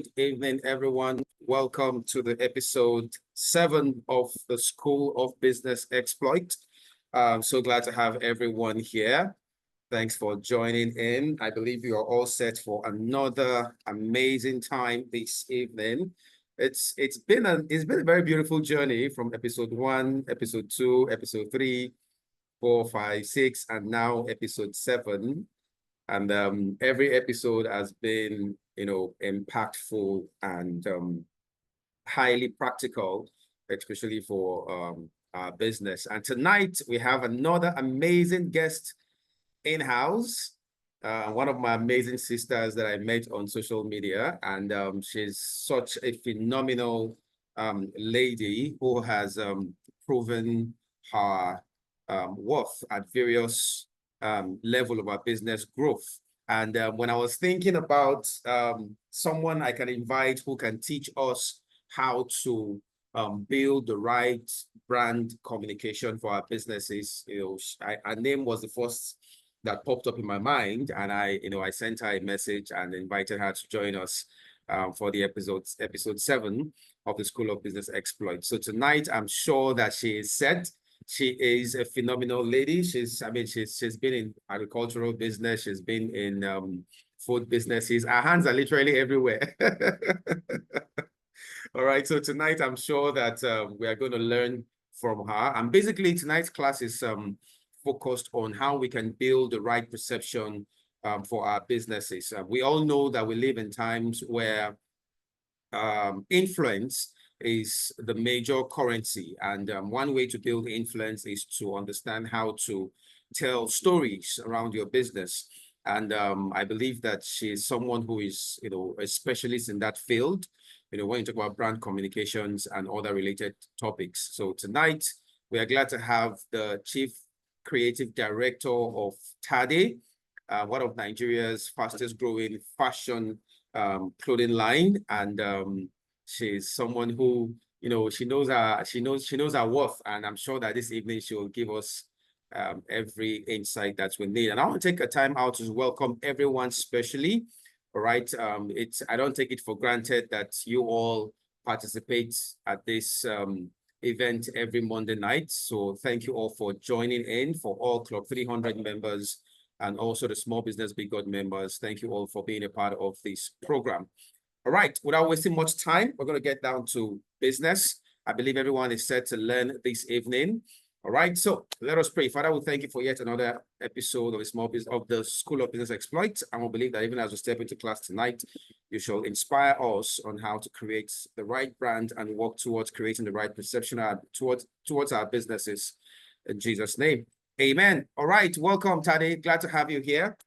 Good evening, everyone. Welcome to the episode 7 of the School of Business Exploit. I'm so glad to have everyone here. Thanks for joining in. I believe you are all set for another amazing time this evening. It's been a very beautiful journey from episode 1, episode 2, episode 3, 4, 5, 6, and now episode 7. And every episode has been, impactful and highly practical, especially for our business. And tonight we have another amazing guest in-house, one of my amazing sisters that I met on social media. And she's such a phenomenal lady who has proven her worth at various level of our business growth. And when I was thinking about someone I can invite who can teach us how to build the right brand communication for our businesses, her name was the first that popped up in my mind, and I sent her a message and invited her to join us for the episode 7 of the School of Business Exploit. So tonight, I'm sure that she is set. She is a phenomenal lady. She's been in agricultural business. She's been in food businesses. Her hands are literally everywhere. All right. So tonight, I'm sure that we are going to learn from her. And basically, tonight's class is focused on how we can build the right perception for our businesses. We all know that we live in times where influence is the major currency. And one way to build influence is to understand how to tell stories around your business. And I believe that she's someone who is, a specialist in that field, when you talk about brand communications and other related topics. So tonight, we are glad to have the Chief Creative Director of Tade, one of Nigeria's fastest growing fashion clothing line. And she's someone who, she knows her worth, and I'm sure that this evening she will give us every insight that we need. And I want to take a time out to welcome everyone specially. All right, I don't take it for granted that you all participate at this event every Monday night. So thank you all for joining in. For all Club 300 members and also the Small Business Big God members, thank you all for being a part of this program. All right, without wasting much time, we're going to get down to business. I believe everyone is set to learn this evening. All right, so let us pray. Father, we thank you for yet another episode of the School of Business Exploit. And we believe that even as we step into class tonight, you shall inspire us on how to create the right brand and work towards creating the right perception towards our businesses. In Jesus' name, amen. All right, welcome, Tade. Glad to have you here.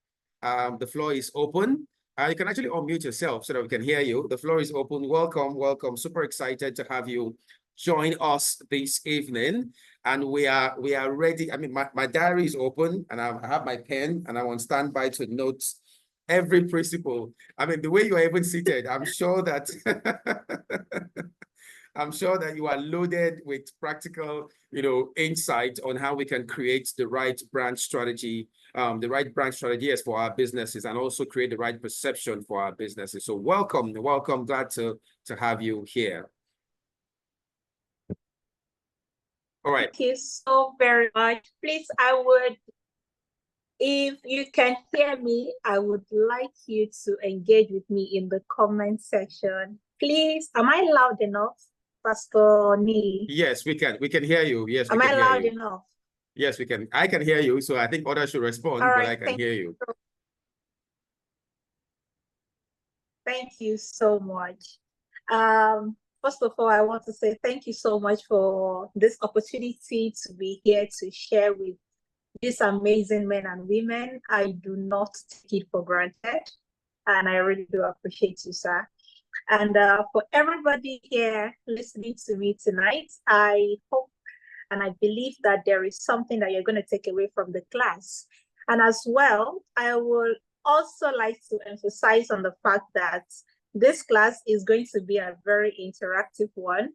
The floor is open. You can actually unmute yourself so that we can hear you. The floor is open. Welcome, welcome. Super excited to have you join us this evening. And we are ready. I mean, my diary is open and I have my pen and I'm on standby to note every principle. I mean, the way you are even seated, I'm sure that I'm sure that you are loaded with practical, insight on how we can create the right brand strategy, yes, for our businesses, and also create the right perception for our businesses. So welcome. Glad to have you here. All right. Thank you so very much. Please, if you can hear me, I would like you to engage with me in the comment section. Please, am I loud enough, Pastor Neely? Yes, we can. We can hear you. Yes, we can hear you. Am I loud enough? Yes, we can. I can hear you. So I think others should respond, but I can hear you. Thank you so much. First of all, I want to say thank you so much for this opportunity to be here to share with these amazing men and women. I do not take it for granted, and I really do appreciate you, sir. And for everybody here listening to me tonight, I hope and I believe that there is something that you're going to take away from the class. And as well, I would also like to emphasize on the fact that this class is going to be a very interactive one.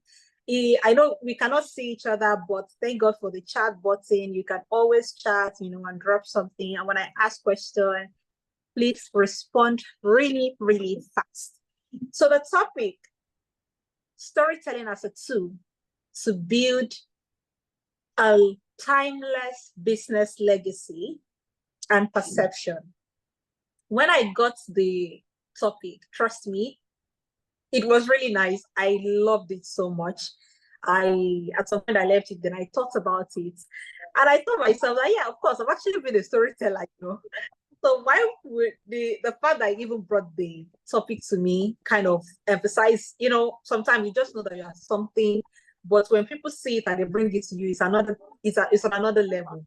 I know we cannot see each other, but thank God for the chat button. You can always chat, and drop something. And when I ask questions, please respond really, really fast. So the topic, storytelling as a tool to build a timeless business legacy and perception. When I got the topic, trust me, it was really nice. I loved it so much. At some point I left it, then I thought about it. And I thought myself, like, yeah, of course, I've actually been a storyteller, you know. So why would the fact that I even brought the topic to me kind of emphasize, you know, sometimes you just know that you have something, but when people see it and they bring it to you, it's on another level.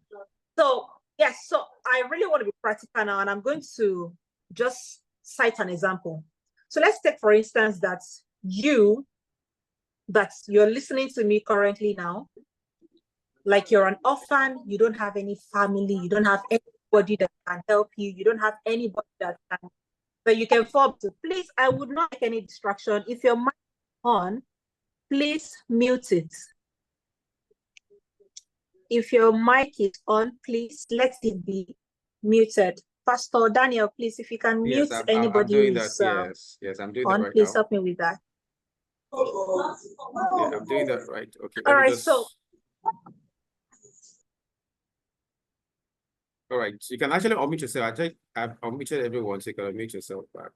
So yes, so I really want to be practical now, and I'm going to just cite an example. So let's take, for instance, that you're listening to me currently now, like you're an orphan, you don't have any family, you don't have anybody that can help you, you don't have anybody that you can fall to. Please, I would not like any distraction. If your mic is on, please mute it. If your mic is on, please let it be muted. Pastor Daniel, please, if you can mute anybody. I'm doing that. Yes, I'm doing that right please now. help me with that. Yeah, I'm doing that right. Okay. All right, so. All right, so you can actually unmute yourself. I've unmuted everyone, so you can unmute yourself back.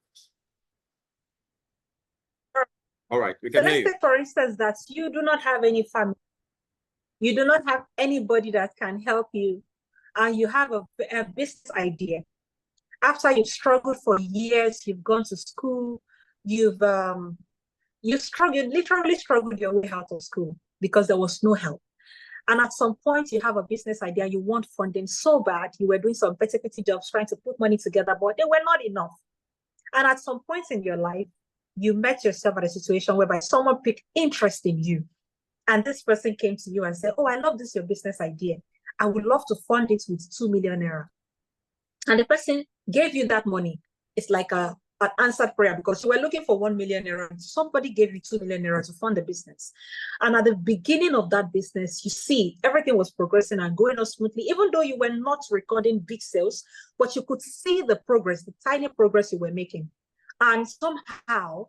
All right, we can hear you. Let's say, for instance, that you do not have any family. You do not have anybody that can help you, and you have a business idea. After you've struggled for years, you've gone to school, you've literally struggled your way out of school because there was no help. And at some point, you have a business idea, you want funding so bad, you were doing some petty jobs trying to put money together, but they were not enough. And at some point in your life, you met yourself at a situation whereby someone picked interest in you. And this person came to you and said, oh, I love this, your business idea. I would love to fund it with 2 million naira. And the person gave you that money. It's like an answered prayer, because you were looking for 1 million naira. Somebody gave you 2 million naira to fund the business. And at the beginning of that business, you see everything was progressing and going on smoothly, even though you were not recording big sales, but you could see the progress, the tiny progress you were making. And somehow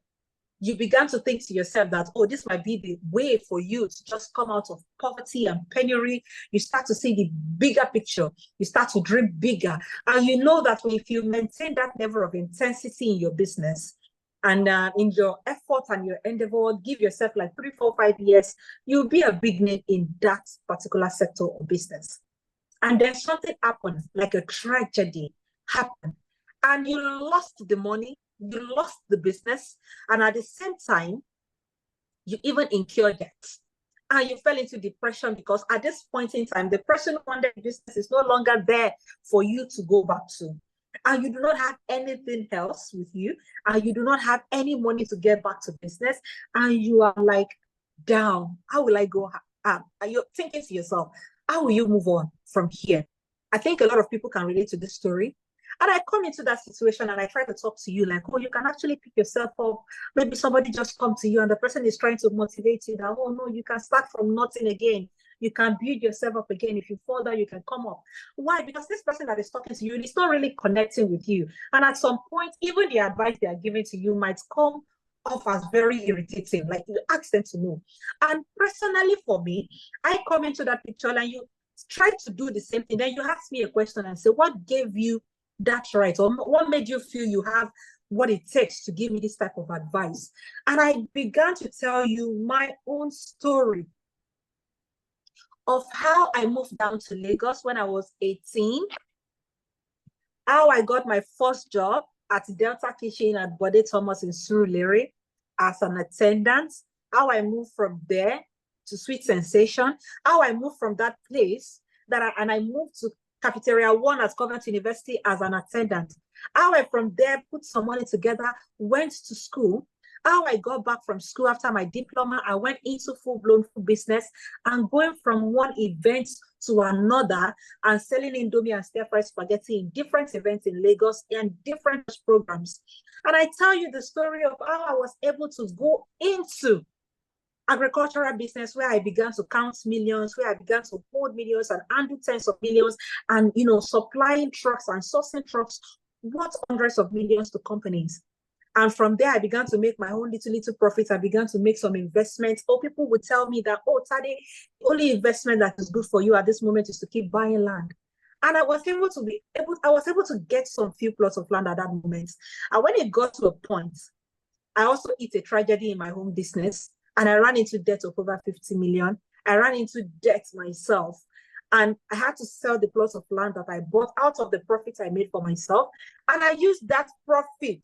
you began to think to yourself that, oh, this might be the way for you to just come out of poverty and penury. You start to see the bigger picture. You start to dream bigger. And you know that if you maintain that level of intensity in your business and in your effort and your endeavor, give yourself like 3, 4, 5 years, you'll be a big name in that particular sector of business. And then something happened, like a tragedy happened, and you lost the money, you lost the business, and at the same time, you even incurred debt. And you fell into depression because at this point in time, the person who wanted the business is no longer there for you to go back to. And you do not have anything else with you, and you do not have any money to get back to business, and you are like down. How will I go? And you're thinking to yourself, how will you move on from here? I think a lot of people can relate to this story. And I come into that situation and I try to talk to you like, oh, you can actually pick yourself up. Maybe somebody just come to you and the person is trying to motivate you that, oh, no, you can start from nothing again. You can build yourself up again. If you fall down, you can come up. Why? Because this person that is talking to you is not really connecting with you. And at some point, even the advice they are giving to you might come off as very irritating. Like, you ask them to move. And personally for me, I come into that picture and you try to do the same thing. Then you ask me a question and say, what gave you that right? Or what made you feel you have what it takes to give me this type of advice? And I began to tell you my own story of how I moved down to Lagos when I was 18, how I got my first job at Delta Kitchen at Bode Thomas in Surulere as an attendant, how I moved from there to Sweet Sensation, how I moved from that place and I moved to Cafeteria 1 at Covent University as an attendant. How I from there put some money together, went to school. How I got back from school after my diploma, I went into full-blown food business and going from one event to another and selling Indomie and stir-fried spaghetti in different events in Lagos and different programs. And I tell you the story of how I was able to go into agricultural business where I began to count millions, where I began to hold millions and handle tens of millions and, supplying trucks and sourcing trucks worth hundreds of millions to companies. And from there, I began to make my own little profits. I began to make some investments. Or people would tell me that, oh, Tade, the only investment that is good for you at this moment is to keep buying land. And I was able to get some few plots of land at that moment. And when it got to a point, I also hit a tragedy in my home business, and I ran into debt of over 50 million. I ran into debt myself, and I had to sell the plots of land that I bought out of the profits I made for myself. And I used that profit,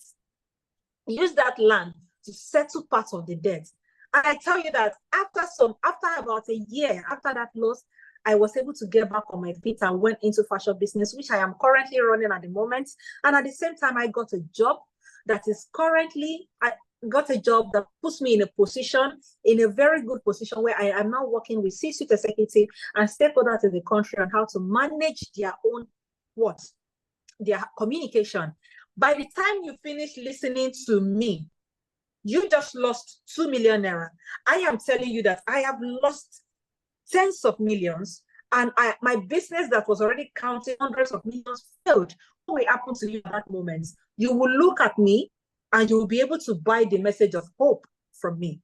used that land to settle part of the debt. And I tell you that after about a year after that loss, I was able to get back on my feet and went into fashion business, which I am currently running at the moment. And at the same time, I got a job that puts me in a very good position where I am now working with C-suite executive and stakeholders in the country on how to manage their own their communication. By the time you finish listening to me, you just lost 2 million naira. I am telling you that I have lost tens of millions, and my business that was already counting hundreds of millions failed. What will happen to you at that moment? You will look at me and you will be able to buy the message of hope from me.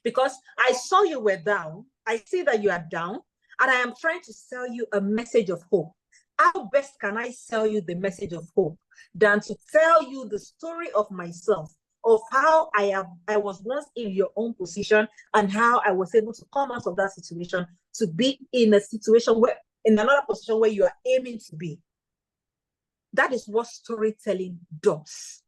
Because I saw you were down, I see that you are down, and I am trying to sell you a message of hope. How best can I sell you the message of hope than to tell you the story of myself, of how I was once in your own position and how I was able to come out of that situation to be in another position where you are aiming to be. That is what storytelling does.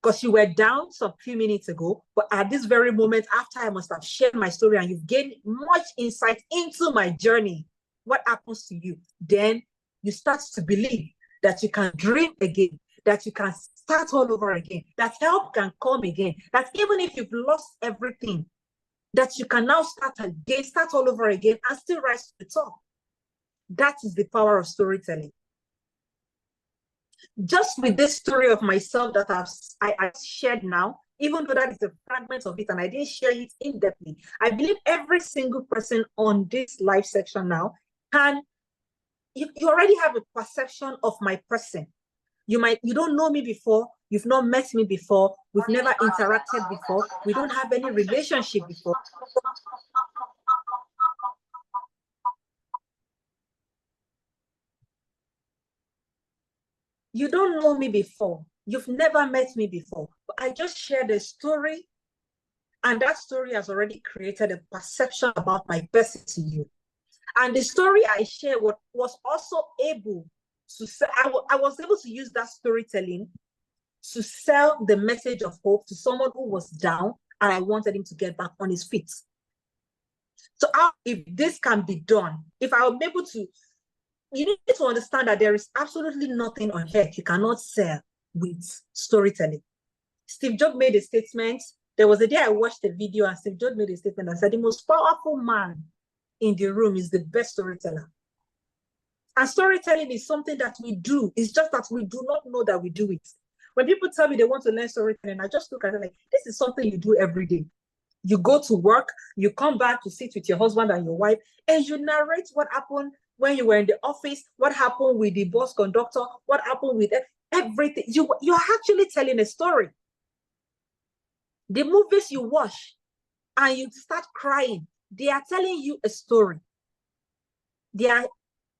Because you were down some few minutes ago, but at this very moment, after I must have shared my story and you've gained much insight into my journey, what happens to you? Then you start to believe that you can dream again, that you can start all over again, that help can come again, that even if you've lost everything, that you can now start all over again and still rise to the top. That is the power of storytelling. Just with this story of myself that I shared now, even though that is a fragment of it and I didn't share it in depthly, I believe every single person on this live section now you already have a perception of my person. You don't know me before, you've not met me before, we've never interacted before, we don't have any relationship before. You don't know me before, you've never met me before, but I just shared a story, and that story has already created a perception about my person to you. And the story I shared was also able to sell. I was able to use that storytelling to sell the message of hope to someone who was down, and I wanted him to get back on his feet. So if this can be done, if I am able to, you need to understand that there is absolutely nothing on earth you cannot sell with storytelling. Steve Jobs made a statement. There was a day I watched a video and Steve Jobs made a statement and said, the most powerful man in the room is the best storyteller. And storytelling is something that we do. It's just that we do not know that we do it. When people tell me they want to learn storytelling, I just look at it like, this is something you do every day. You go to work, you come back to sit with your husband and your wife, and you narrate what happened when you were in the office, what happened with the bus conductor, what happened with everything. You're actually telling a story. The movies you watch and you start crying, they are telling you a story. They are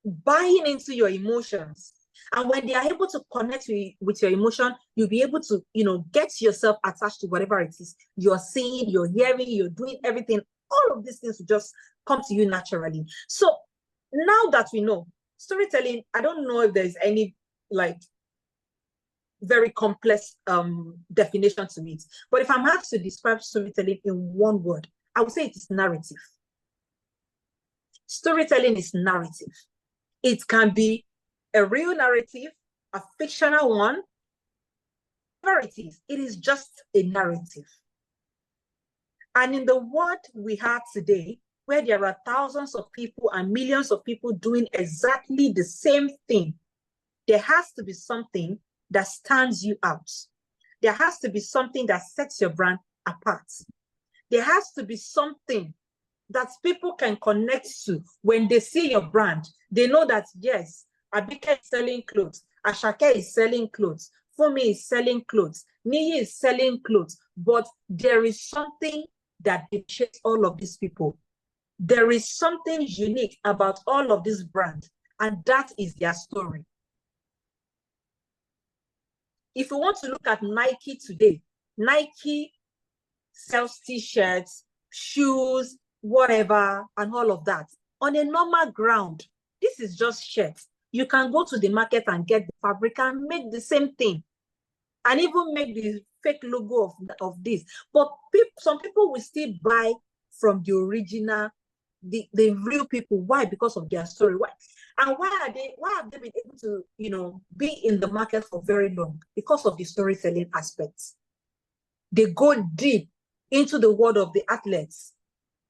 buying into your emotions. And when they are able to connect with your emotion, you'll be able to, get yourself attached to whatever it is you're seeing, you're hearing, you're doing everything. All of these things will just come to you naturally. So now that we know storytelling, I don't know if there's any very complex definition to it. But if I'm asked to describe storytelling in one word, I would say it is narrative. Storytelling is narrative. It can be a real narrative, a fictional one, whatever it is just a narrative. And in the world we have today, where there are thousands of people and millions of people doing exactly the same thing, there has to be something that stands you out. There has to be something that sets your brand apart. There has to be something that people can connect to. When they see your brand, they know that, yes, Abike is selling clothes, Ashake is selling clothes, Fumi is selling clothes, Niyi is selling clothes, but there is something that differentiates all of these people. There is something unique about all of these brands, and that is their story. If you want to look at Nike today, Nike sells t-shirts, shoes, whatever, and all of that. On a normal ground, this is just shirts. You can go to the market and get the fabric and make the same thing, and even make the fake logo of this. But some people will still buy from the original, the real people. Why? Because of their story. Why? And why have they been able to, you know, be in the market for very long? Because of the storytelling aspects. They go deep into the world of the athletes,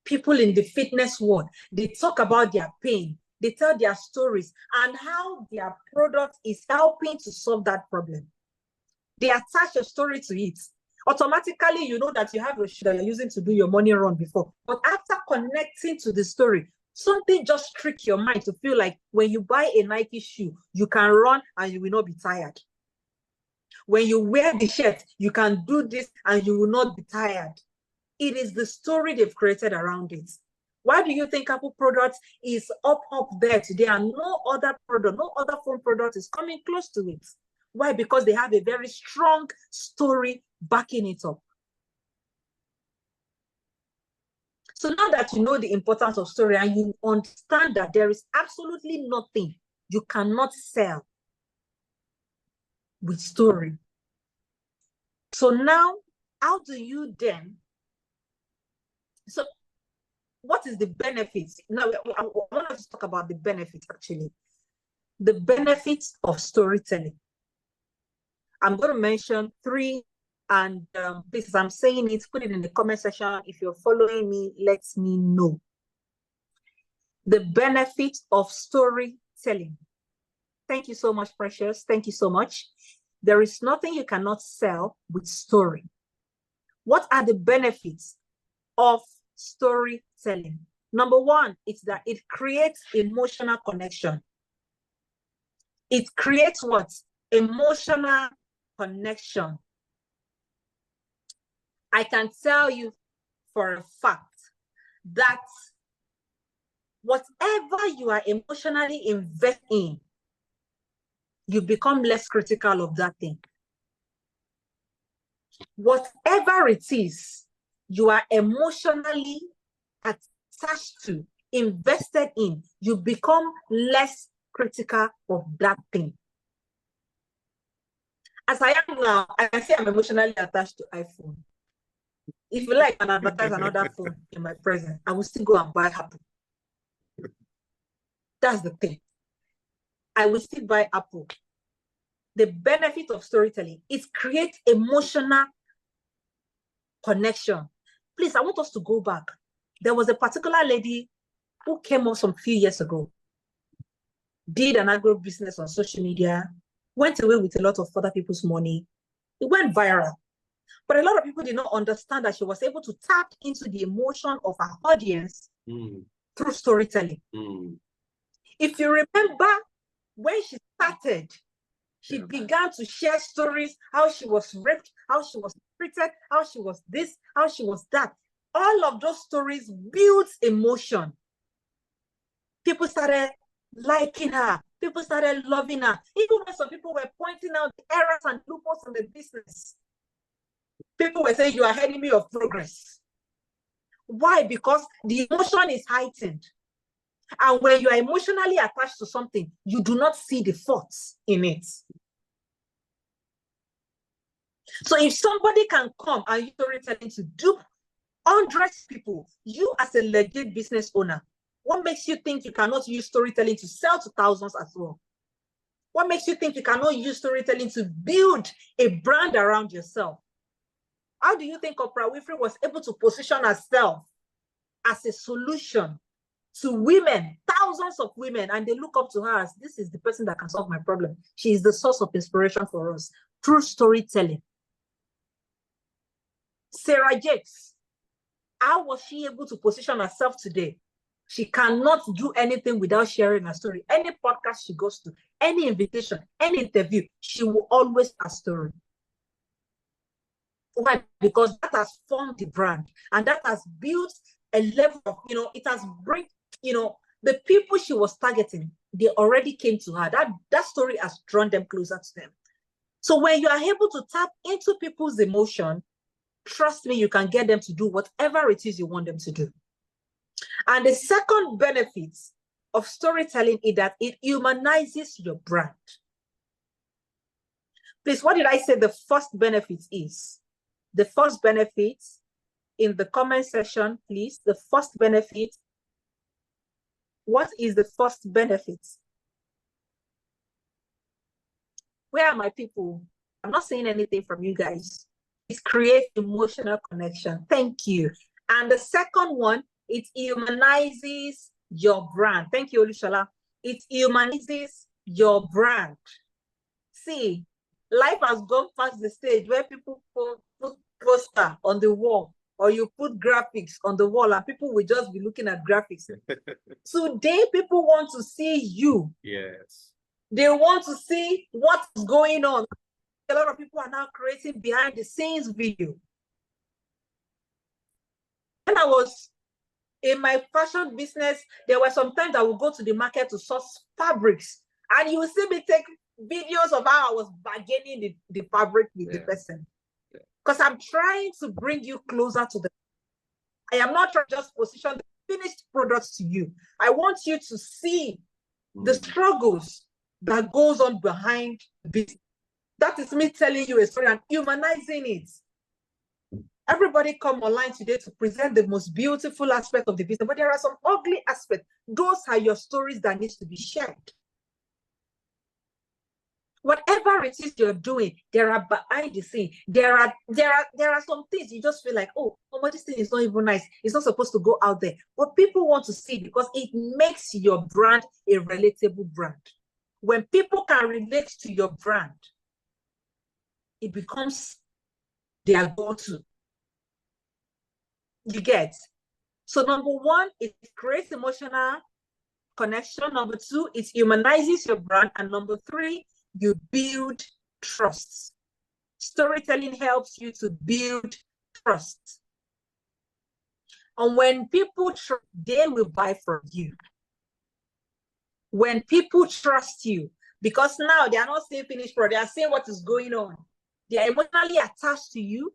people in the fitness world. They talk about their pain. They tell their stories and how their product is helping to solve that problem. They attach a story to it. Automatically, you know that you have a shoe that you're using to do your morning run before. But after connecting to the story, something just tricks your mind to feel like when you buy a Nike shoe, you can run and you will not be tired. When you wear the shirt, you can do this and you will not be tired. It is the story they've created around it. Why do you think Apple product is up there today and no other product, no other phone product is coming close to it? Why? Because they have a very strong story backing it up. So now that you know the importance of story and you understand that there is absolutely nothing you cannot sell with story. So now, how do you then, so what is the benefits? Now, I want us to talk about the benefits actually. The benefits of storytelling. I'm going to mention 3, and please, as I'm saying it, put it in the comment section. If you're following me, let me know. The benefits of storytelling. Thank you so much, Precious. Thank you so much. There is nothing you cannot sell with story. What are the benefits of storytelling? Number 1 is that it creates emotional connection. It creates what? Emotional connection. I can tell you for a fact that whatever you are emotionally invested in, you become less critical of that thing. Whatever it is you are emotionally attached to, invested in, you become less critical of that thing. As I am now, I can say I'm emotionally attached to iPhone. If you like and advertise another phone in my presence, I will still go and buy Apple. That's the thing. I will still buy Apple. The benefit of storytelling, it creates emotional connection. Please, I want us to go back. There was a particular lady who came up some few years ago, did an agro business on social media, went away with a lot of other people's money. It went viral. But a lot of people did not understand that she was able to tap into the emotion of her audience through storytelling. If you remember, when she started, she began to share stories, how she was raped, how she was treated, how she was this, how she was that. All of those stories built emotion. People started liking her. People started loving her. Even when some people were pointing out the errors and loopholes in the business, people were saying, you are enemy of progress. Why? Because the emotion is heightened. And when you are emotionally attached to something, you do not see the faults in it. So if somebody can come and use storytelling to dupe hundreds of people, you as a legit business owner, what makes you think you cannot use storytelling to sell to thousands as well? What makes you think you cannot use storytelling to build a brand around yourself? How do you think Oprah Winfrey was able to position herself as a solution to women, thousands of women, and they look up to her as, this is the person that can solve my problem. She is the source of inspiration for us through storytelling. Sarah Jakes, how was she able to position herself today She cannot do anything without sharing her story. Any podcast she goes to, any invitation, any interview, she will always have a story. Why? Because that has formed the brand, and that has built a level of, it has bring, the people she was targeting, they already came to her. That story has drawn them closer to them. So when you are able to tap into people's emotion, trust me, you can get them to do whatever it is you want them to do. And the second benefit of storytelling is that it humanizes your brand. Please, what did I say the first benefit is? The first benefit in the comment section, please. The first benefit. What is the first benefit? Where are my people? I'm not saying anything from you guys. It creates emotional connection. Thank you. And the second one, it humanizes your brand. Thank you, Olushola. It humanizes your brand. See, life has gone past the stage where people put poster on the wall, or you put graphics on the wall, and people will just be looking at graphics. Today, people want to see you. Yes. They want to see what's going on. A lot of people are now creating behind the scenes video. When I was in my fashion business, there were some times I would go to the market to source fabrics, and you will see me take videos of how I was bargaining the fabric with the person. Because I'm trying to bring you closer to I am not trying to just position the finished products to you. I want you to see the struggles that goes on behind the business. That is me telling you a story and humanizing it. Everybody come online today to present the most beautiful aspect of the business, but there are some ugly aspects. Those are your stories that needs to be shared. Whatever it is you're doing, there are behind the scene. There are some things you just feel like, oh, this thing is not even nice. It's not supposed to go out there. But people want to see because it makes your brand a relatable brand. When people can relate to your brand, it becomes their go-to. You get? So number one, it creates emotional connection. Number two, it humanizes your brand. And number three, you build trust. Storytelling helps you to build trust. And when people trust, they will buy from you. When people trust you, because now they are not seeing finished product, they are seeing what is going on. They are emotionally attached to you.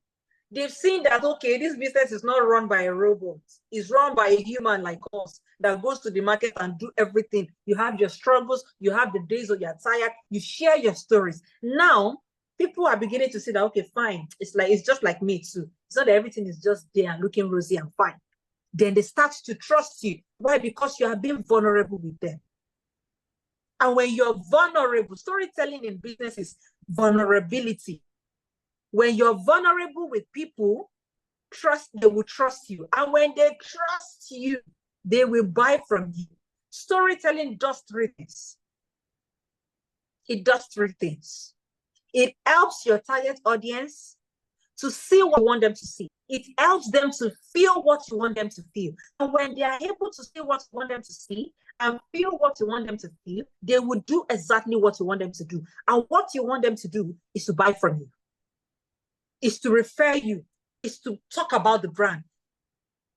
They've seen that, okay, this business is not run by a robot. It's run by a human like us that goes to the market and do everything. You have your struggles. You have the days where you're tired. You share your stories. Now, people are beginning to see that, okay, fine. It's just like me too. It's not that everything is just there and looking rosy and fine. Then they start to trust you. Why? Because you are being vulnerable with them. And when you're vulnerable, storytelling in business is vulnerability. When you're vulnerable with people, they will trust you. And when they trust you, they will buy from you. Storytelling does three things. It does three things. It helps your target audience to see what you want them to see. It helps them to feel what you want them to feel. And when they are able to see what you want them to see and feel what you want them to feel, they will do exactly what you want them to do. And what you want them to do is to buy from you. Is to refer you, is to talk about the brand.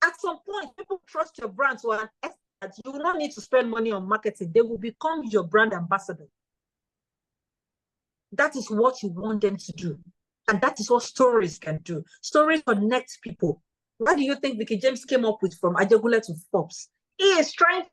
At some point, people trust your brand to an extent that you will not need to spend money on marketing. They will become your brand ambassador. That is what you want them to do. And that is what stories can do. Stories connect people. What do you think Vicky James came up with from Ajagule to Forbes? She's trying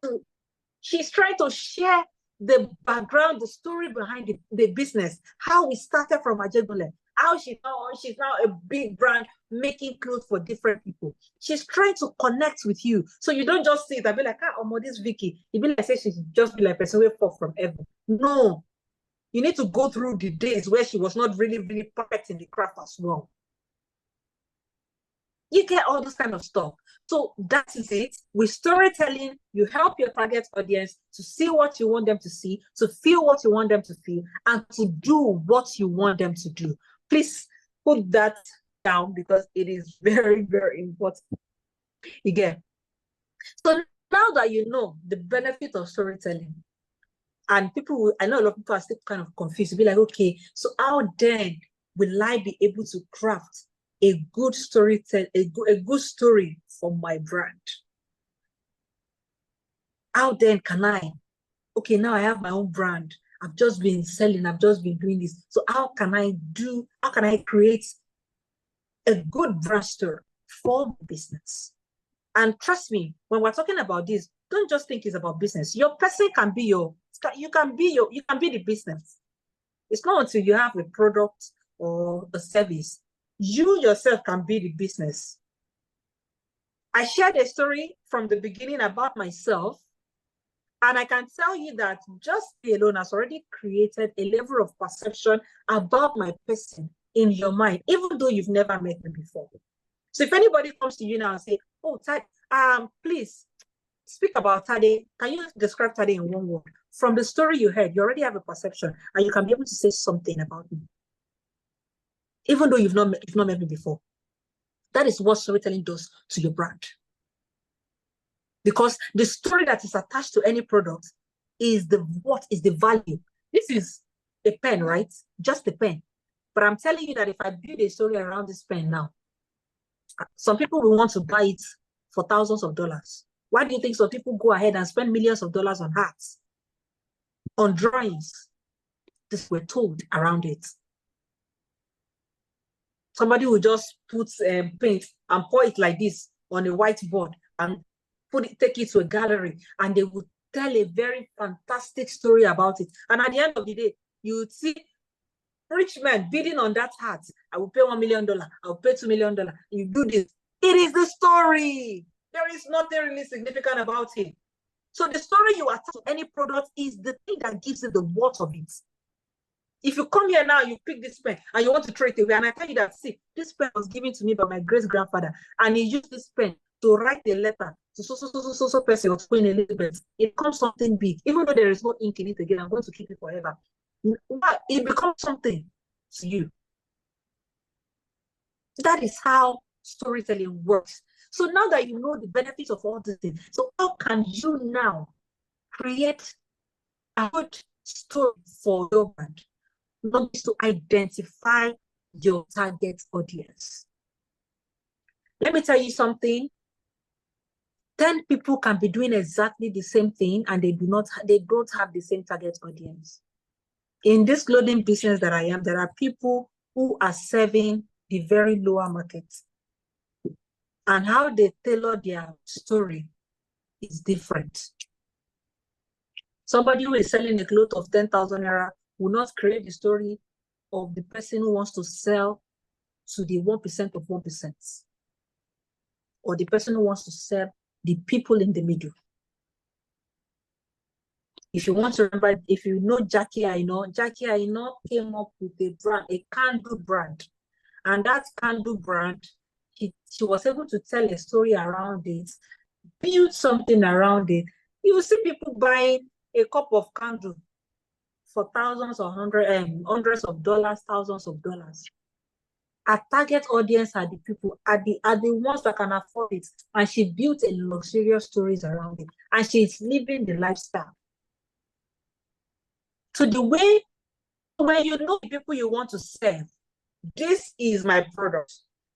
to share the background, the story behind the business, how we started from Ajagule. How she's now a big brand making clothes for different people. She's trying to connect with you. So you don't just see it and be like, this Vicky. You be like, say she just be like a person who fall from heaven. No. You need to go through the days where she was not really, really perfect in the craft as well. You get all this kind of stuff. So that is it. With storytelling, you help your target audience to see what you want them to see, to feel what you want them to feel, and to do what you want them to do. Please put that down because it is very, very important. Again. So Now that you know the benefit of storytelling, and I know a lot of people are still kind of confused, be like, okay, so how then will I be able to craft a good storytelling, a good story for my brand? How then can I? Okay, now I have my own brand. I've just been selling, I've just been doing this. So how can I create a good brand story for business? And trust me, when we're talking about this, don't just think it's about business. Your person can be you can be the business. It's not until you have a product or a service. You yourself can be the business. I shared a story from the beginning about myself, and I can tell you that just alone has already created a level of perception about my person in your mind, even though you've never met me before. So if anybody comes to you now and say, oh, Tade, please speak about Tade. Can you describe Tade in one word? From the story you heard, you already have a perception, and you can be able to say something about me, even though you've not met me before. That is what storytelling does to your brand. Because the story that is attached to any product is what is the value. This is a pen, right? Just a pen. But I'm telling you that if I build a story around this pen now, some people will want to buy it for thousands of dollars. Why do you think some people go ahead and spend millions of dollars on hats, on drawings? This we're told around it. Somebody will just put paint and pour it like this on a whiteboard and take it to a gallery, and they would tell a very fantastic story about it. And at the end of the day, you would see rich men bidding on that hat. I will pay $1 million. I will pay $2 million. You do this. It is the story. There is nothing really significant about it. So the story you attach to any product is the thing that gives it the worth of it. If you come here now, you pick this pen and you want to throw it away, and I tell you that, see, this pen was given to me by my great-grandfather, and he used this pen to write a letter to so person of Queen Elizabeth. It becomes something big. Even though there is no ink in it again, I'm going to keep it forever. It becomes something to you. That is how storytelling works. So now that you know the benefits of all these things, so how can you now create a good story for your brand? Not to identify your target audience. Let me tell you something. 10 people can be doing exactly the same thing, and they don't have the same target audience. In this clothing business that I am, there are people who are serving the very lower market, and how they tailor their story is different. Somebody who is selling a cloth of 10,000 naira will not create the story of the person who wants to sell to the 1% of 1%, or the person who wants to serve the people in the middle. If you want to remember, if you know Jackie Aino came up with a brand, a candle brand. And that candle brand, she was able to tell a story around it, build something around it. You will see people buying a cup of candle for thousands or hundreds of dollars, thousands of dollars. Our target audience are the people, are the ones that can afford it. And she built a luxurious stories around it. And she's living the lifestyle. So the way, when you know the people you want to serve, this is my product.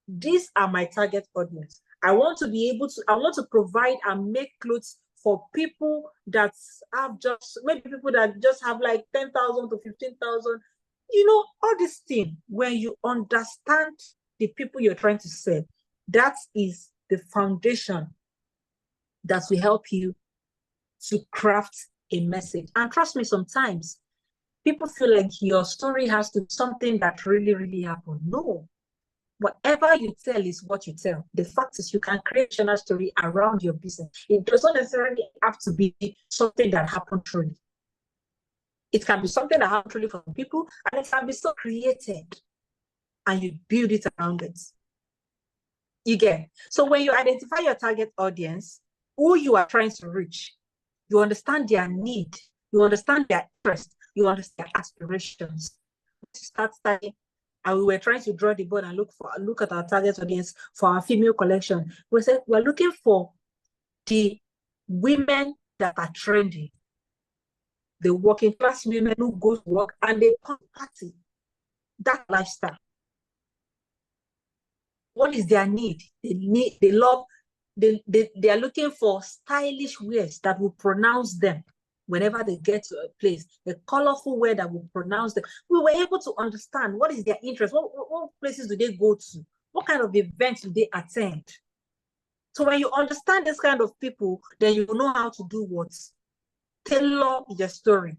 These are my target audience. I want to provide and make clothes for people that have maybe people that just have like 10,000 to 15,000. You know, all this thing, when you understand the people you're trying to serve, that is the foundation that will help you to craft a message. And trust me, sometimes people feel like your story has to be something that really, really happened. No. Whatever you tell is what you tell. The fact is you can create a story around your business. It doesn't necessarily have to be something that happened truly. It can be something that happened truly for people, and it can be so created, and you build it around it. You get. So when you identify your target audience, who you are trying to reach, you understand their need, you understand their interest, you understand their aspirations. Start studying. And we were trying to draw the board and look at our target audience for our female collection. We said we're looking for the women that are trendy, the working class women who go to work and they come party, that lifestyle. What is their need? They are looking for stylish wears that will pronounce them whenever they get to a place, the colorful wear that will pronounce them. We were able to understand what is their interest, what places do they go to, what kind of events do they attend. So when you understand this kind of people, then you know how to do what? Tailor your story.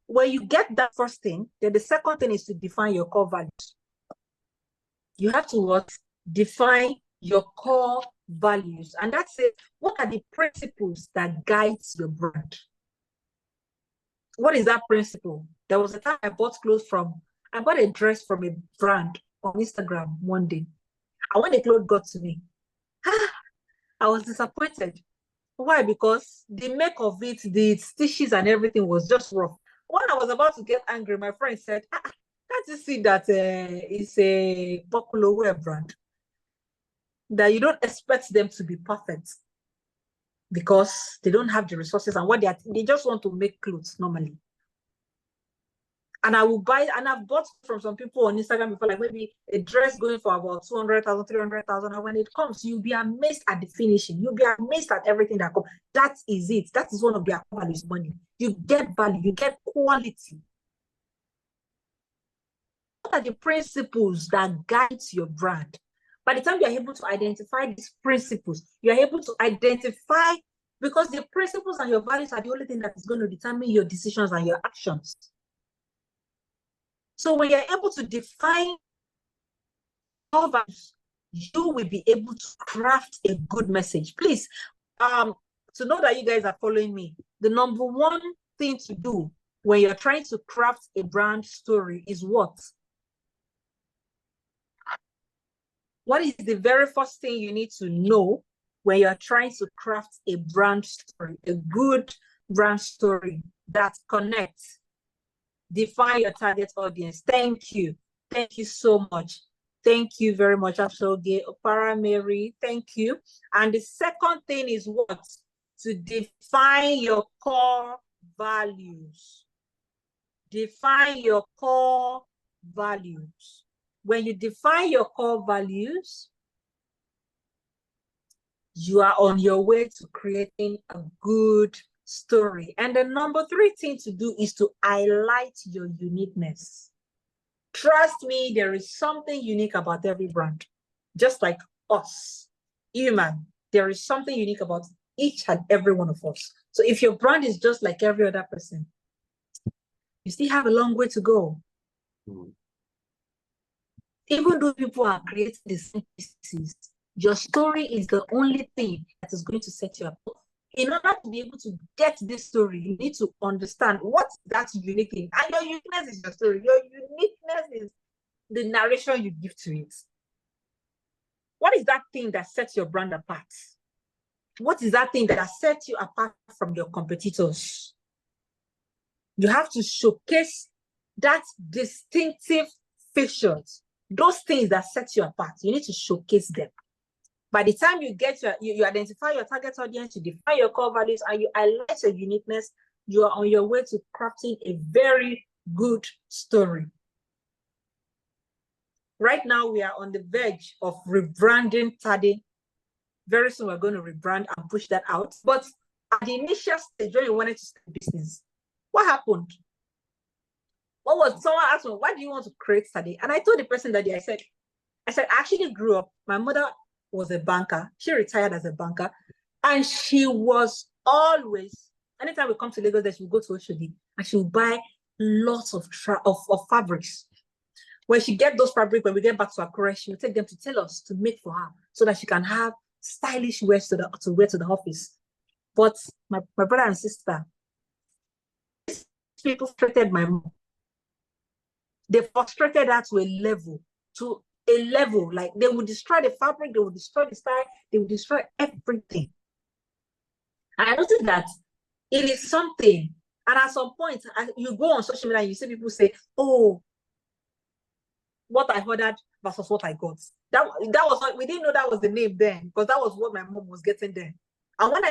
When you get that first thing, then the second thing is to define your core values. You have to what? Define your core values. And that's it. What are the principles that guides your brand? What is that principle? There was a time I bought a dress from a brand on Instagram one day. And when the clothes got to me, I was disappointed. Why? Because the make of it, the stitches and everything was just rough. When I was about to get angry, my friend said, can't you see that it's a popular wear brand? That you don't expect them to be perfect because they don't have the resources and they just want to make clothes normally. And I will buy, and I've bought from some people on Instagram before, like maybe a dress going for about 200,000, 300,000. And when it comes, you'll be amazed at the finishing. You'll be amazed at everything that comes. That is it. That is one of their values, money. You get value, you get quality. What are the principles that guide your brand? By the time you're able to identify these principles, you're able to identify, because the principles and your values are the only thing that is going to determine your decisions and your actions. So when you're able to define your values, you will be able to craft a good message. Please, to know that you guys are following me, the number one thing to do when you're trying to craft a brand story is what? What is the very first thing you need to know when you're trying to craft a brand story, a good brand story that connects? Define your target audience. Thank you. Thank you so much. Thank you very much, Absolge, Opara Mary. Thank you. And the second thing is what? To define your core values. Define your core values. When you define your core values, you are on your way to creating a good story. And the number 3 thing to do is to highlight your uniqueness. Trust me, there is something unique about every brand. Just like us, human, there is something unique about each and every one of us. So if your brand is just like every other person, you still have a long way to go. Even though people are creating the same pieces, your story is the only thing that is going to set you apart. In order to be able to get this story, you need to understand what's that unique thing. And your uniqueness is your story. Your uniqueness is the narration you give to it. What is that thing that sets your brand apart? What is that thing that sets you apart from your competitors? You have to showcase that distinctive features, those things that set you apart. You need to showcase them. By the time you get you identify your target audience, you define your core values, and you highlight your uniqueness, you are on your way to crafting a very good story. Right now, we are on the verge of rebranding Tade. Very soon, we're going to rebrand and push that out. But at the initial stage, when you wanted to start business, what happened? Someone asked me, why do you want to create Tade? And I told the person that day, I said, I actually grew up. My mother was a banker. She retired as a banker. And she was always, anytime we come to Lagos, she would go to Oshodi and she would buy lots of fabrics. When she get those fabrics, when we get back to Akure, she will take them to tell us to make for her so that she can have stylish wears to wear to the office. But my brother and sister, these people frustrated my mom. They frustrated her to a level, like they would destroy the fabric, they would destroy the style, they would destroy everything. And I noticed that it is something. And at some point, you go on social media and you see people say, oh, what I ordered versus what I got. That was what we didn't know that was the name then, because that was what my mom was getting then. And when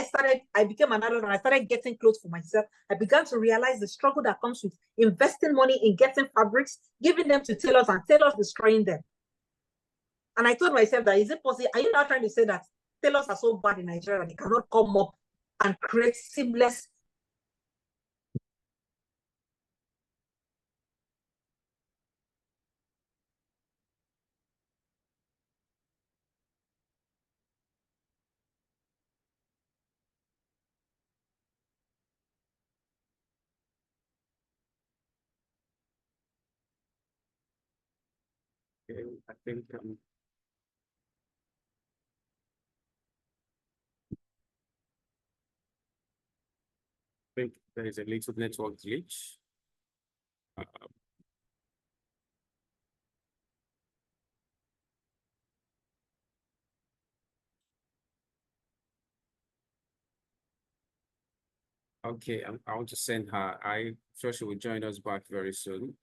I became an adult and I started getting clothes for myself, I began to realize the struggle that comes with investing money in getting fabrics, giving them to tailors, and tailors destroying them. And I told myself that, is it possible? Are you now trying to say that tailors are so bad in Nigeria that they cannot come up and create seamless? Okay, I think there is a little network glitch. Okay, I want to send her. I'm sure she will join us back very soon.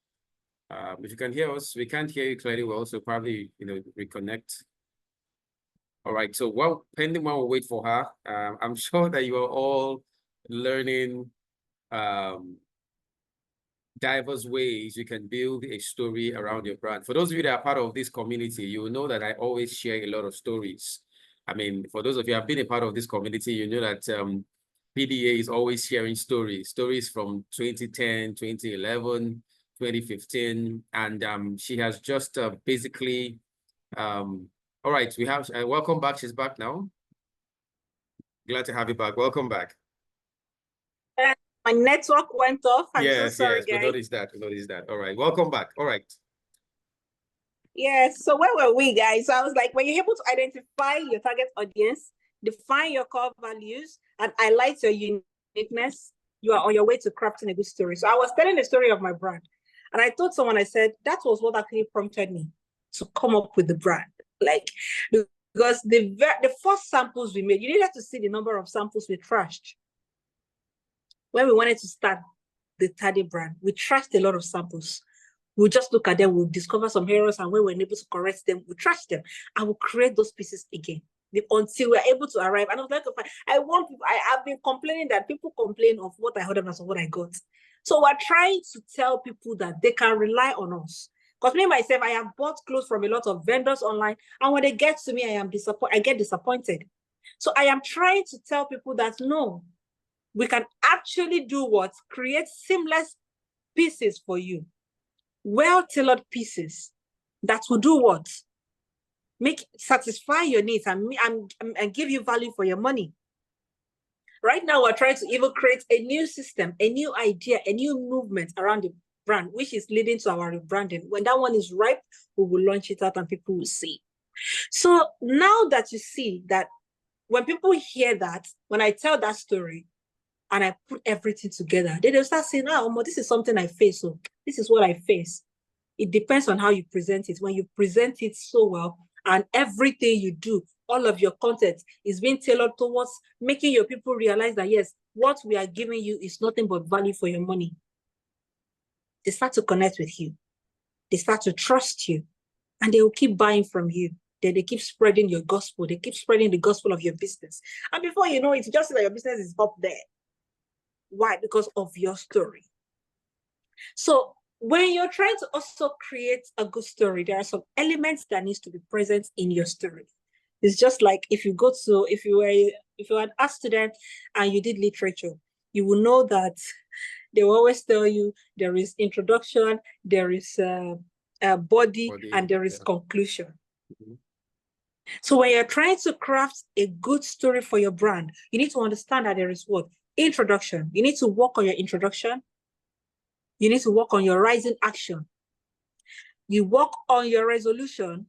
If you can hear us, we can't hear you clearly well, so probably, reconnect. All right, so pending while we wait for her, I'm sure that you are all learning diverse ways you can build a story around your brand. For those of you that are part of this community, you will know that I always share a lot of stories. I mean, for those of you who have been a part of this community, you know that PDA is always sharing stories from 2010, 2011, 2015. And she has just basically, all right, we have, welcome back. She's back now. Glad to have you back. Welcome back. My network went off. I'm so sorry, yes, guys. We noticed that. All right, welcome back. All right. Yes. So where were we, guys? So I was like, when you're able to identify your target audience, define your core values, and highlight your uniqueness, you are on your way to crafting a good story. So I was telling the story of my brand, and I told someone, I said, that was what actually prompted me to come up with the brand. Like, because the first samples we made, you needed to see the number of samples we trashed. When we wanted to start the Tade brand, we trashed a lot of samples. We'll just look at them, we'll discover some errors, and when we're able to correct them, we'll trash them, and we'll create those pieces again until we're able to arrive. And I was like, I have been complaining that people complain of what I heard of what I got. So we're trying to tell people that they can rely on us. Because me, myself, I have bought clothes from a lot of vendors online, and when they get to me, I get disappointed. So I am trying to tell people that no, we can actually do what? Create seamless pieces for you. Well-tailored pieces that will do what? Satisfy your needs and give you value for your money. Right now, we're trying to even create a new system, a new idea, a new movement around the brand, which is leading to our rebranding. When that one is ripe, we will launch it out and people will see. So now that you see that when people hear that, when I tell that story and I put everything together, they'll start saying, oh, this is something I face. So this is what I face. It depends on how you present it. When you present it so well and everything you do, all of your content is being tailored towards making your people realize that, yes, what we are giving you is nothing but value for your money. They start to connect with you. They start to trust you, and they will keep buying from you. Then they keep spreading your gospel. They keep spreading the gospel of your business. And before you know it, just that your business is up there. Why? Because of your story. So when you're trying to also create a good story, there are some elements that needs to be present in your story. It's just like if you were an art student and you did literature, you will know that they will always tell you there is introduction, there is a body, and there is conclusion. Mm-hmm. So when you're trying to craft a good story for your brand, you need to understand that there is what? Introduction. You need to work on your introduction. You need to work on your rising action. You work on your resolution.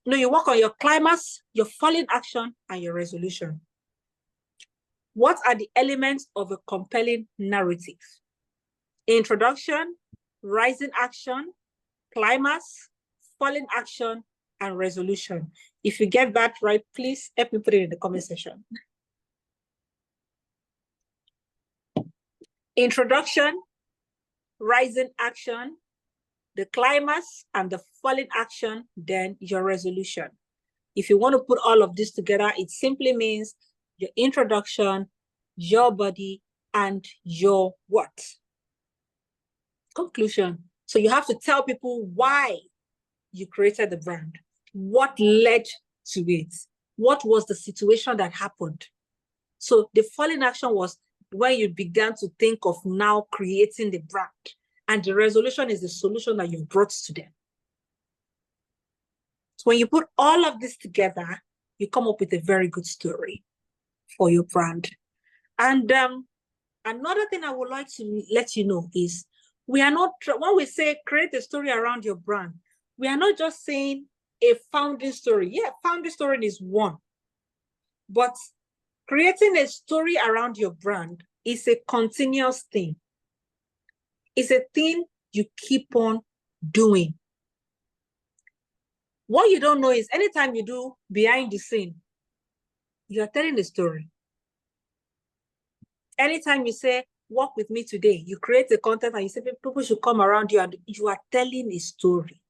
No, you work on your climax, your falling action, and your resolution. What are the elements of a compelling narrative? Introduction, rising action, climax, falling action, and resolution. If you get that right, please help me put it in the comment section. Introduction, rising action, the climax, and the falling action, then your resolution. If you want to put all of this together, it simply means your introduction, your body, and your what? Conclusion. So you have to tell people why you created the brand, what led to it, what was the situation that happened. So the falling action was when you began to think of now creating the brand, and the resolution is the solution that you brought to them. So when you put all of this together, you come up with a very good story for your brand. And another thing I would like to let you know is we are not, when we say create a story around your brand, we are not just saying a founding story. Yeah, founding story is one. But creating a story around your brand is a continuous thing. It's a thing you keep on doing. What you don't know is anytime you do behind the scene, you are telling a story. Anytime you say, work with me today, you create the content and you say people should come around you and you are telling a story.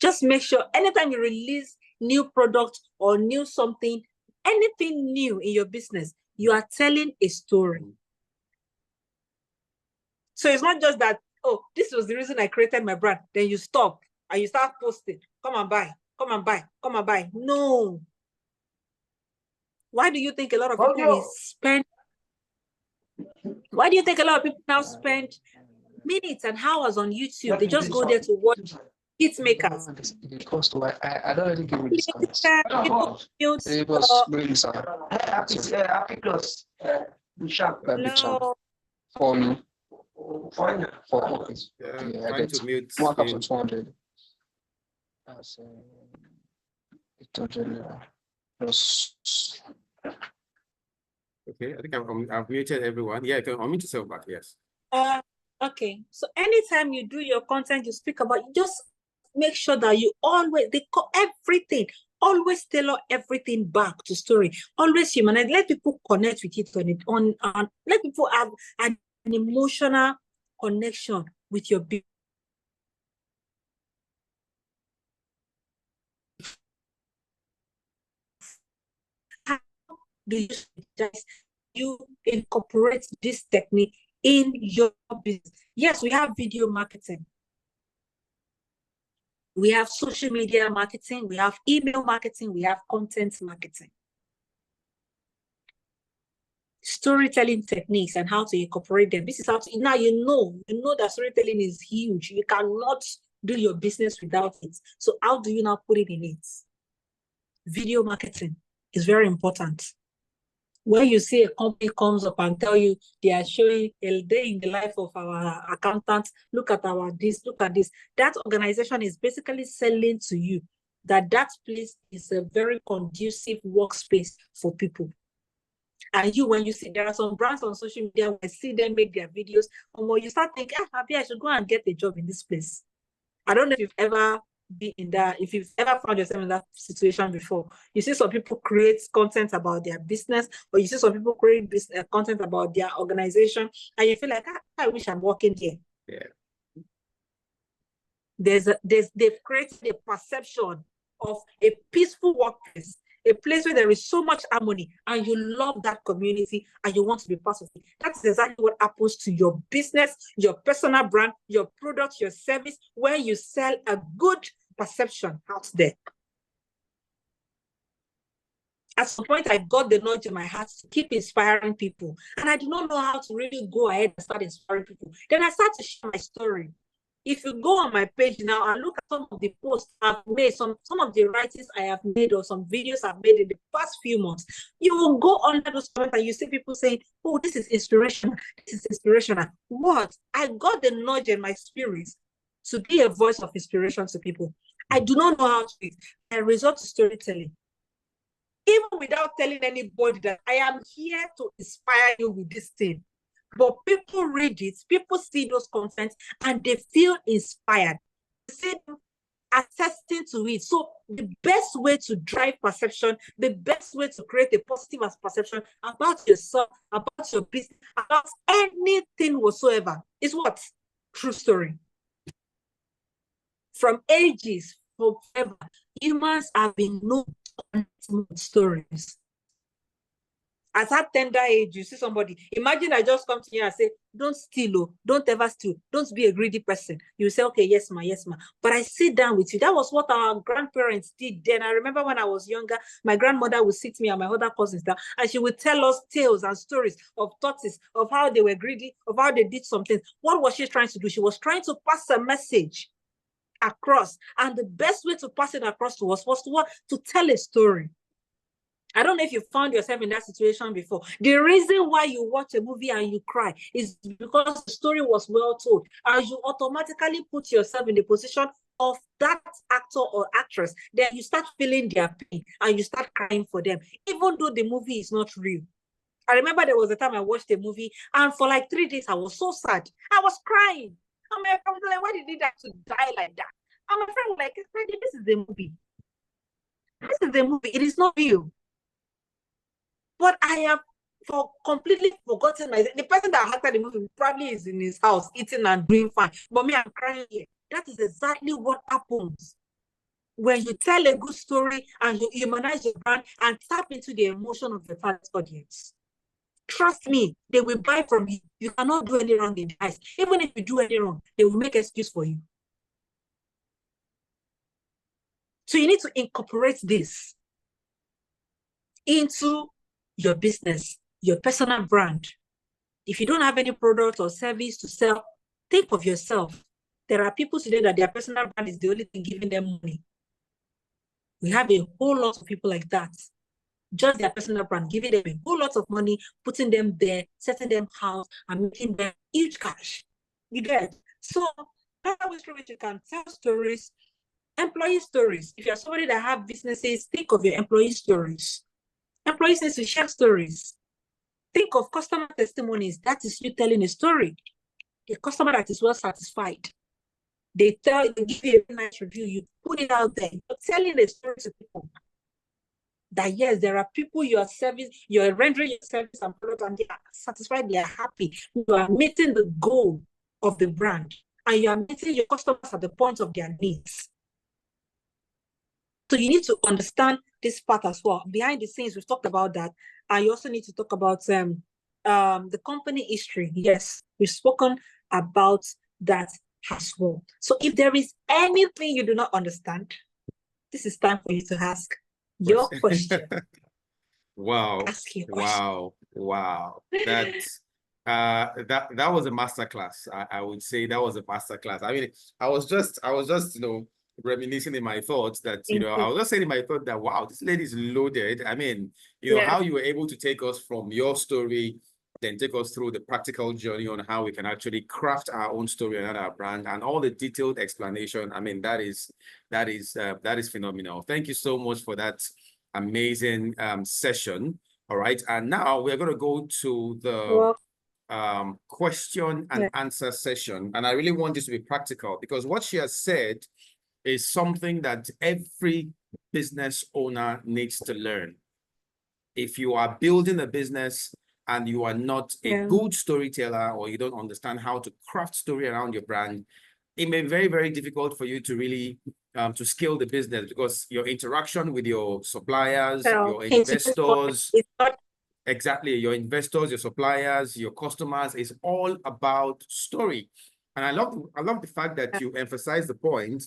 Just make sure anytime you release new product or new something, anything new in your business, you are telling a story. So it's not just that, oh, this was the reason I created my brand. Then you stop and you start posting, come and buy, come and buy, come and buy. No. Why do you think a lot of people spend? Why do you think a lot of people now spend minutes and hours on YouTube? They just go there to watch hit makers. Because I don't really give you discounts. It was really sad. No. For me. For office. Yeah, I get to mute 1,200. That's 800 plus. Okay, I think I've muted everyone. Yeah, you can unmute yourself back, yes. Okay, so anytime you do your content, you speak about, you just make sure that you always, everything, always tailor everything back to story. Always humanize, let people connect with it let people have an emotional connection with your business. How do you incorporate this technique in your business? Yes, we have video marketing. We have social media marketing, we have email marketing, we have content marketing. Storytelling techniques and how to incorporate them. This is how to, now you know that storytelling is huge. You cannot do your business without it. So how do you now put it in it? Video marketing is very important. When you see a company comes up and tell you they are showing a day in the life of our accountant, look at our this, look at this, that organization is basically selling to you that place is a very conducive workspace for people. And you, when you see, there are some brands on social media, when I see them make their videos, and when you start thinking, maybe I should go and get a job in this place. I don't know if you've ever been in that, if you've ever found yourself in that situation before. You see some people create content about their business, or you see some people create content about their organization, and you feel like, I wish I'm working here. Yeah. They've created a perception of a peaceful workplace, a place where there is so much harmony, and you love that community and you want to be part of it. That's exactly what happens to your business, your personal brand, your product, your service, where you sell a good perception out there. At some point, I got the nudge in my heart to keep inspiring people, and I did not know how to really go ahead and start inspiring people. Then I started to share my story. If you go on my page now and look at some of the posts I've made, some of the writings I have made, or some videos I've made in the past few months, you will go under those comments and you see people saying, oh, this is inspirational. This is inspirational. What? I got the nudge in my spirit to be a voice of inspiration to people. I do not know how to do it. I resort to storytelling. Even without telling anybody that I am here to inspire you with this thing. But people read it, people see those contents, and they feel inspired. They see them attesting to it. So the best way to drive perception, the best way to create a positive perception about yourself, about your business, about anything whatsoever is what? True story. from ages, forever, humans have been known to connect stories. At that tender age, you see somebody, imagine I just come to you and say, don't steal, oh, don't ever steal, don't be a greedy person. You say, okay, yes, ma, yes, ma. But I sit down with you. That was what our grandparents did then. I remember when I was younger, my grandmother would sit me and my other cousins down, and she would tell us tales and stories of tortoises, of how they were greedy, of how they did something. What was she trying to do? She was trying to pass a message across. And the best way to pass it across to us was to tell a story. I don't know if you found yourself in that situation before. The reason why you watch a movie and you cry is because the story was well told, and you automatically put yourself in the position of that actor or actress. Then you start feeling their pain and you start crying for them, even though the movie is not real. I remember there was a time I watched a movie, and for like 3 days, I was so sad. I was crying. And my friend was like, why did he have to die like that? And my friend was like, this is the movie. This is the movie. It is not real. But I have completely forgotten myself. The person that acted the movie probably is in his house eating and doing fine. But me, I'm crying here. That is exactly what happens when you tell a good story and you humanize your brand and tap into the emotion of the target audience. Trust me, they will buy from you. You cannot do any wrong in their eyes. Even if you do any wrong, they will make excuse for you. So you need to incorporate this into your business, your personal brand. If you don't have any product or service to sell, think of yourself. There are people today that their personal brand is the only thing giving them money. We have a whole lot of people like that. Just their personal brand, giving them a whole lot of money, putting them there, setting them out, and making them huge cash. You get? So that's how you can tell stories, employee stories. If you're somebody that have businesses, think of your employee stories. Employees need to share stories. Think of customer testimonies. That is you telling a story. A customer that is well satisfied. They give you a nice review. You put it out there. You're telling a story to people. That yes, there are people you are serving, you're rendering your service and product, and they are satisfied, they are happy. You are meeting the goal of the brand, and you are meeting your customers at the point of their needs. So you need to understand this part as well. Behind the scenes, we've talked about that. And you also need to talk about the company history. Yes, we've spoken about that as well. So if there is anything you do not understand, this is time for you to ask your question. Wow. Ask your question. Wow. That was a masterclass. I would say that was a masterclass. I mean, I was just, reminiscing in my thoughts that, I was just saying in my thought that, wow, this lady is loaded. I mean, how you were able to take us from your story, then take us through the practical journey on how we can actually craft our own story and our brand, and all the detailed explanation. I mean, that is phenomenal. Thank you so much for that amazing session. All right. And now we're going to go to the question and answer session. And I really want this to be practical, because what she has said is something that every business owner needs to learn. If you are building a business and you are not a good storyteller, or you don't understand how to craft story around your brand, it may be very, very difficult for you to really to scale the business, because your interaction with your suppliers, your investors, your investors, your suppliers, your customers, is all about story. And I love the fact that you emphasize the point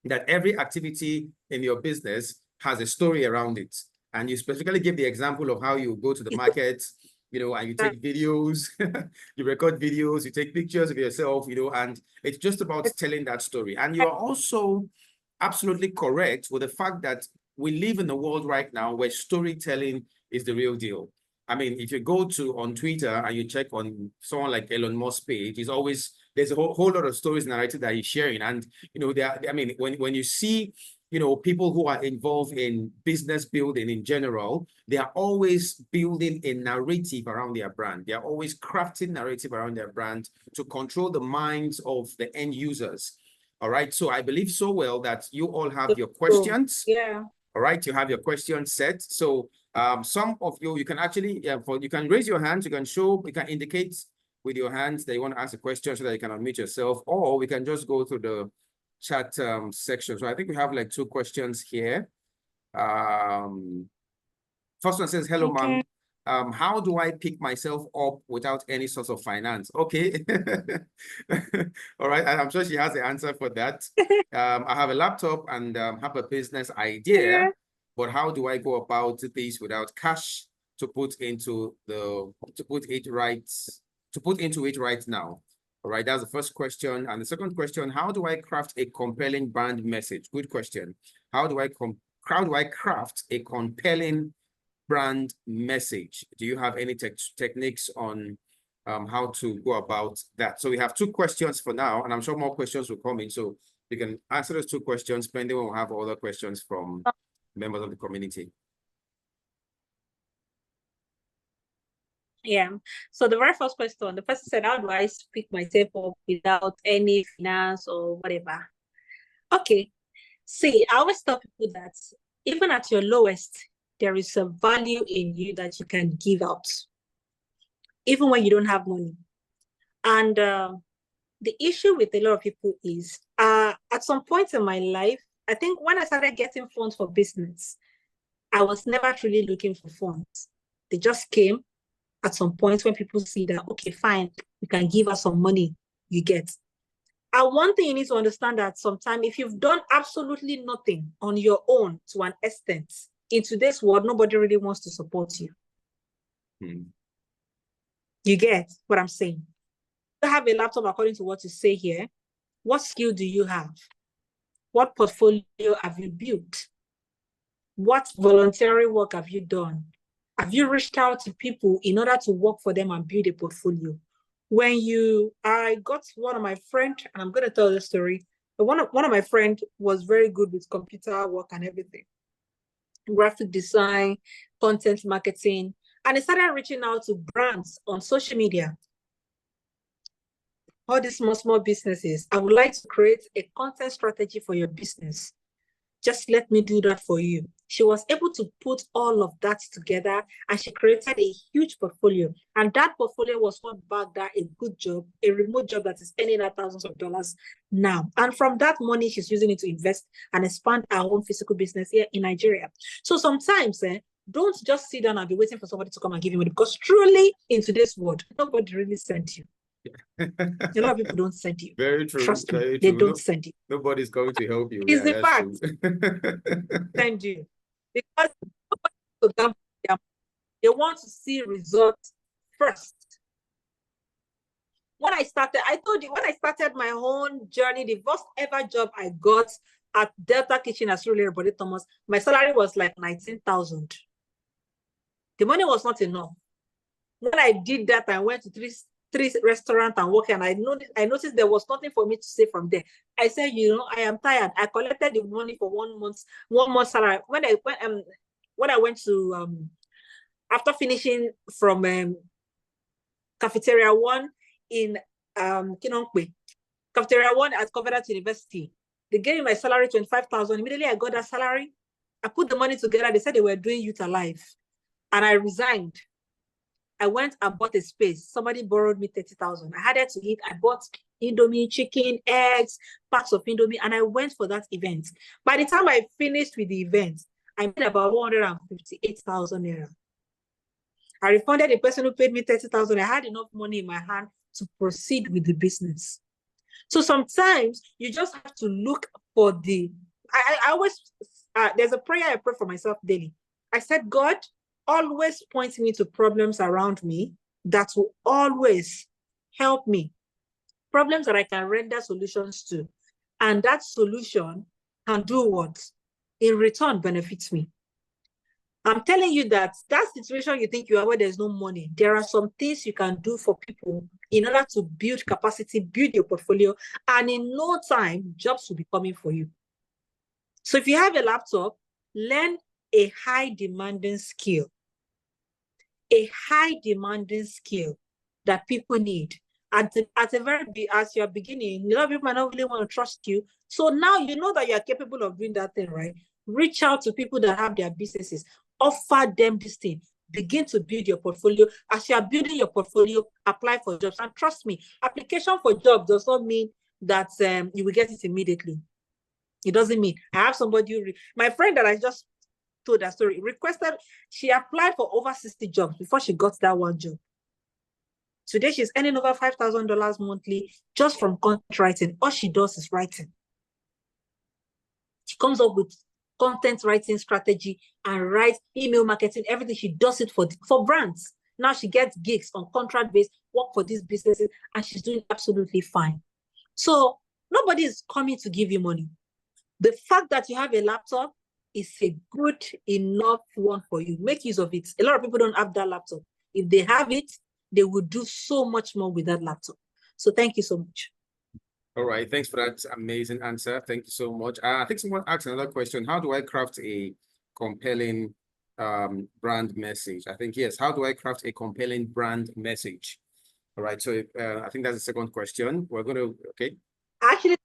that every activity in your business has a story around it. And you specifically give the example of how you go to the market, and you take videos, you record videos, you take pictures of yourself, and it's just about telling that story. And you're also absolutely correct with the fact that we live in a world right now where storytelling is the real deal. I mean, if you go on Twitter and you check on someone like Elon Musk's page, there's a whole lot of stories narrated that he's sharing. And, when you see, people who are involved in business building in general, they are always building a narrative around their brand. They are always crafting narrative around their brand to control the minds of the end users. All right. So I believe so well that you all have your questions. Yeah. All right. You have your questions set. So some of you can actually, you can raise your hands. You can indicate with your hands that you want to ask a question so that you can unmute yourself, or we can just go through chat section. So I think we have like 2 questions here. First one says, hello, ma'am. How do I pick myself up without any source of finance? Okay. All right. I'm sure she has the answer for that. I have a laptop and have a business idea, but how do I go about this without cash to put into it right now? All right. That's the first question. And the second question, how do I craft a compelling brand message? Good question. How do I craft a compelling brand message? Do you have any techniques on how to go about that? So we have 2 questions for now, and I'm sure more questions will come in. So you can answer those 2 questions, pending we'll have other questions from members of the community. Yeah. So the very first question, the person said, how do I pick myself up without any finance or whatever? Okay. See, I always tell people that even at your lowest, there is a value in you that you can give out, even when you don't have money. And the issue with a lot of people is, at some point in my life, I think when I started getting funds for business, I was never truly looking for funds. They just came at some point when people see that, okay, fine, you can give us some money, you get. And one thing you need to understand that sometimes if you've done absolutely nothing on your own to an extent, in today's world, nobody really wants to support you. You get what I'm saying? You have a laptop according to what you say here. What skill do you have? What portfolio have you built? What voluntary work have you done? Have you reached out to people in order to work for them and build a portfolio? I got one of my friends, and I'm going to tell the story. One of my friends was very good with computer work and everything, graphic design, content marketing, and he started reaching out to brands on social media. All these small businesses, I would like to create a content strategy for your business. Just let me do that for you. She was able to put all of that together, and she created a huge portfolio. And that portfolio was what backed her a good job, a remote job that is earning her thousands of dollars now. And from that money, she's using it to invest and expand her own physical business here in Nigeria. So sometimes, don't just sit down and be waiting for somebody to come and give you money, because truly in today's world, nobody really sent you. A lot of people don't send you. Very true. Trust me, very they true. don't send you. Nobody's going to help you. It's Yeah, the that's fact. true. Send you. Because they want to see results first. When I started my own journey, the first ever job I got at Delta Kitchen as Ruler Body Thomas, my salary was like 19,000. The money was not enough. When I did that, I went to three restaurants and work, and I noticed there was nothing for me to say from there. I said, I am tired. I collected the money for 1 month salary. When I went to after finishing from cafeteria 1 in Kinongpe, cafeteria 1 at Covenant University, they gave me my salary 25,000. Immediately I got that salary. I put the money together. They said they were doing Youth Alive, and I resigned. I went and bought a space. Somebody borrowed me 30,000. I had it to eat. I bought Indomie, chicken, eggs, packs of Indomie, and I went for that event. By the time I finished with the event, I made about 158,000 naira. I refunded the person who paid me 30,000. I had enough money in my hand to proceed with the business. So sometimes you just have to look for I always, there's a prayer I pray for myself daily. I said, God, always point me to problems around me that will always help me. Problems that I can render solutions to. And that solution can do what? In return, benefits me. I'm telling you that situation you think you are where there's no money, there are some things you can do for people in order to build capacity, build your portfolio, and in no time, jobs will be coming for you. So if you have a laptop, learn a high demanding skill. A high demanding skill that people need. As you're beginning, a lot of people might not really want to trust you. So now you know that you're capable of doing that thing, right? Reach out to people that have their businesses. Offer them this thing. Begin to build your portfolio. As you are building your portfolio, apply for jobs. And trust me, application for jobs does not mean that you will get it immediately. It doesn't mean I have somebody, my friend that I just told that story, requested, she applied for over 60 jobs before she got that one job. Today, she's earning over $5,000 monthly just from content writing. All she does is writing. She comes up with content writing strategy and writes email marketing, everything. She does it for brands. Now she gets gigs on contract base, work for these businesses, and she's doing absolutely fine. So nobody is coming to give you money. The fact that you have a laptop is a good enough one for you. Make use of it. A lot of people don't have that laptop. If they have it, they will do so much more with that laptop. So thank you so much. All right, thanks for that amazing answer. Thank you so much. I think someone asked another question. How do I craft a compelling brand message? I think, yes, how do I craft a compelling brand message? All right, so I think that's the second question. We're going to, okay. Actually,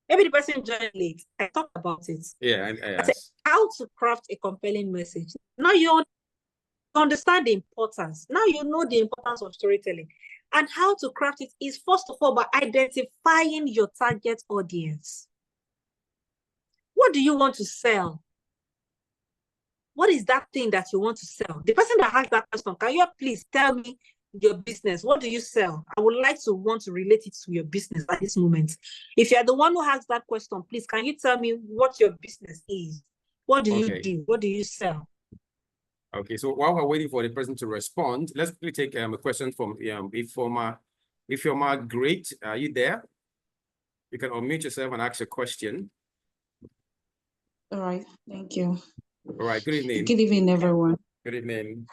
maybe the person joined late. I talked about it. Yeah, I said, how to craft a compelling message. Now you understand the importance. Now you know the importance of storytelling. And how to craft it is, first of all, by identifying your target audience. What do you want to sell? What is that thing that you want to sell? The person that has that question, can you please tell me your business? What do you sell? I would like to want to relate it to your business at this moment. If you're the one who has that question, please, can you tell me what your business is? What do you do? What do you sell? Okay, so while we're waiting for the person to respond, let's quickly take a question from Ifeoma. Great, are you there? You can unmute yourself and ask a question. All right, thank you. All right, good evening. Good evening, everyone. Good evening.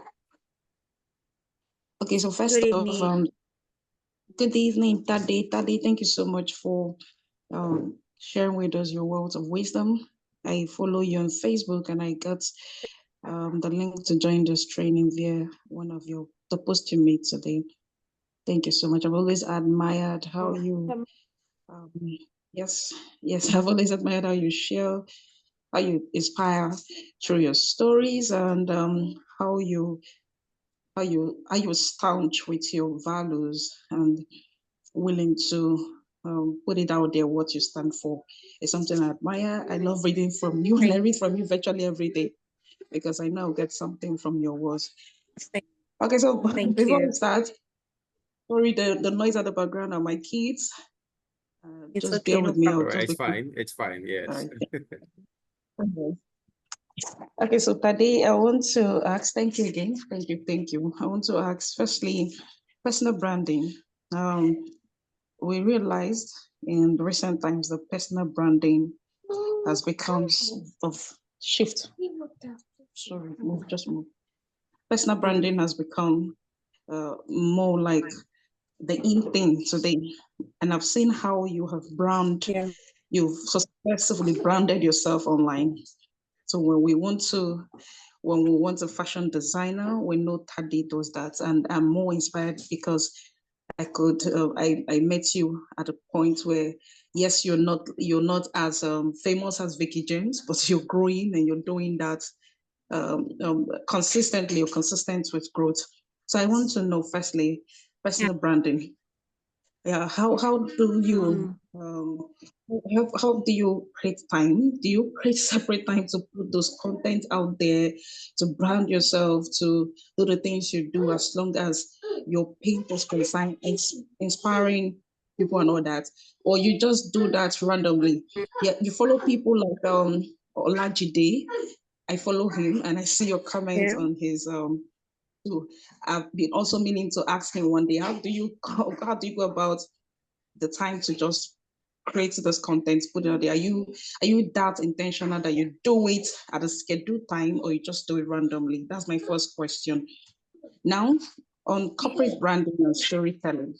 Okay, so first off, good evening, Tade. Tade, thank you so much for sharing with us your words of wisdom. I follow you on Facebook and I got the link to join this training via one of the posts you made today. Thank you so much. I've always admired how you, yes, I've always admired how you share, how you inspire through your stories, and how you staunch with your values and willing to put it out there what you stand for. It's something I admire. I love reading from you, and I read from you virtually every day because I now get something from your words. Okay, so before we start, sorry, the noise at the background are my kids. Just okay, bear with me. It's fine. It's fine. Yes. Right. Okay, so Tade, I want to ask, thank you again. Thank you. I want to ask, firstly, personal branding. We realized in recent times that personal branding has become of shift. Sorry, just move. Personal branding has become more like the in thing today. And I've seen how you have you've successfully branded yourself online. So when we want a fashion designer, we know Tade does that. And I'm more inspired because I met you at a point where, yes, you're not as famous as Vicky James, but you're growing and you're doing that consistently. You're consistent with growth. So I want to know, firstly, personal branding. Yeah, how do you how do you create time? Do you create separate time to put those content out there, to brand yourself, to do the things you do, as long as your people's concern, inspiring people and all that, or you just do that randomly? Yeah, you follow people like Olajide. I follow him and I see your comments on his So I've been also meaning to ask him one day, how do you go about the time to just create this content, put it out there? Are you that intentional that you do it at a scheduled time, or you just do it randomly? That's my first question. Now, on corporate branding and storytelling.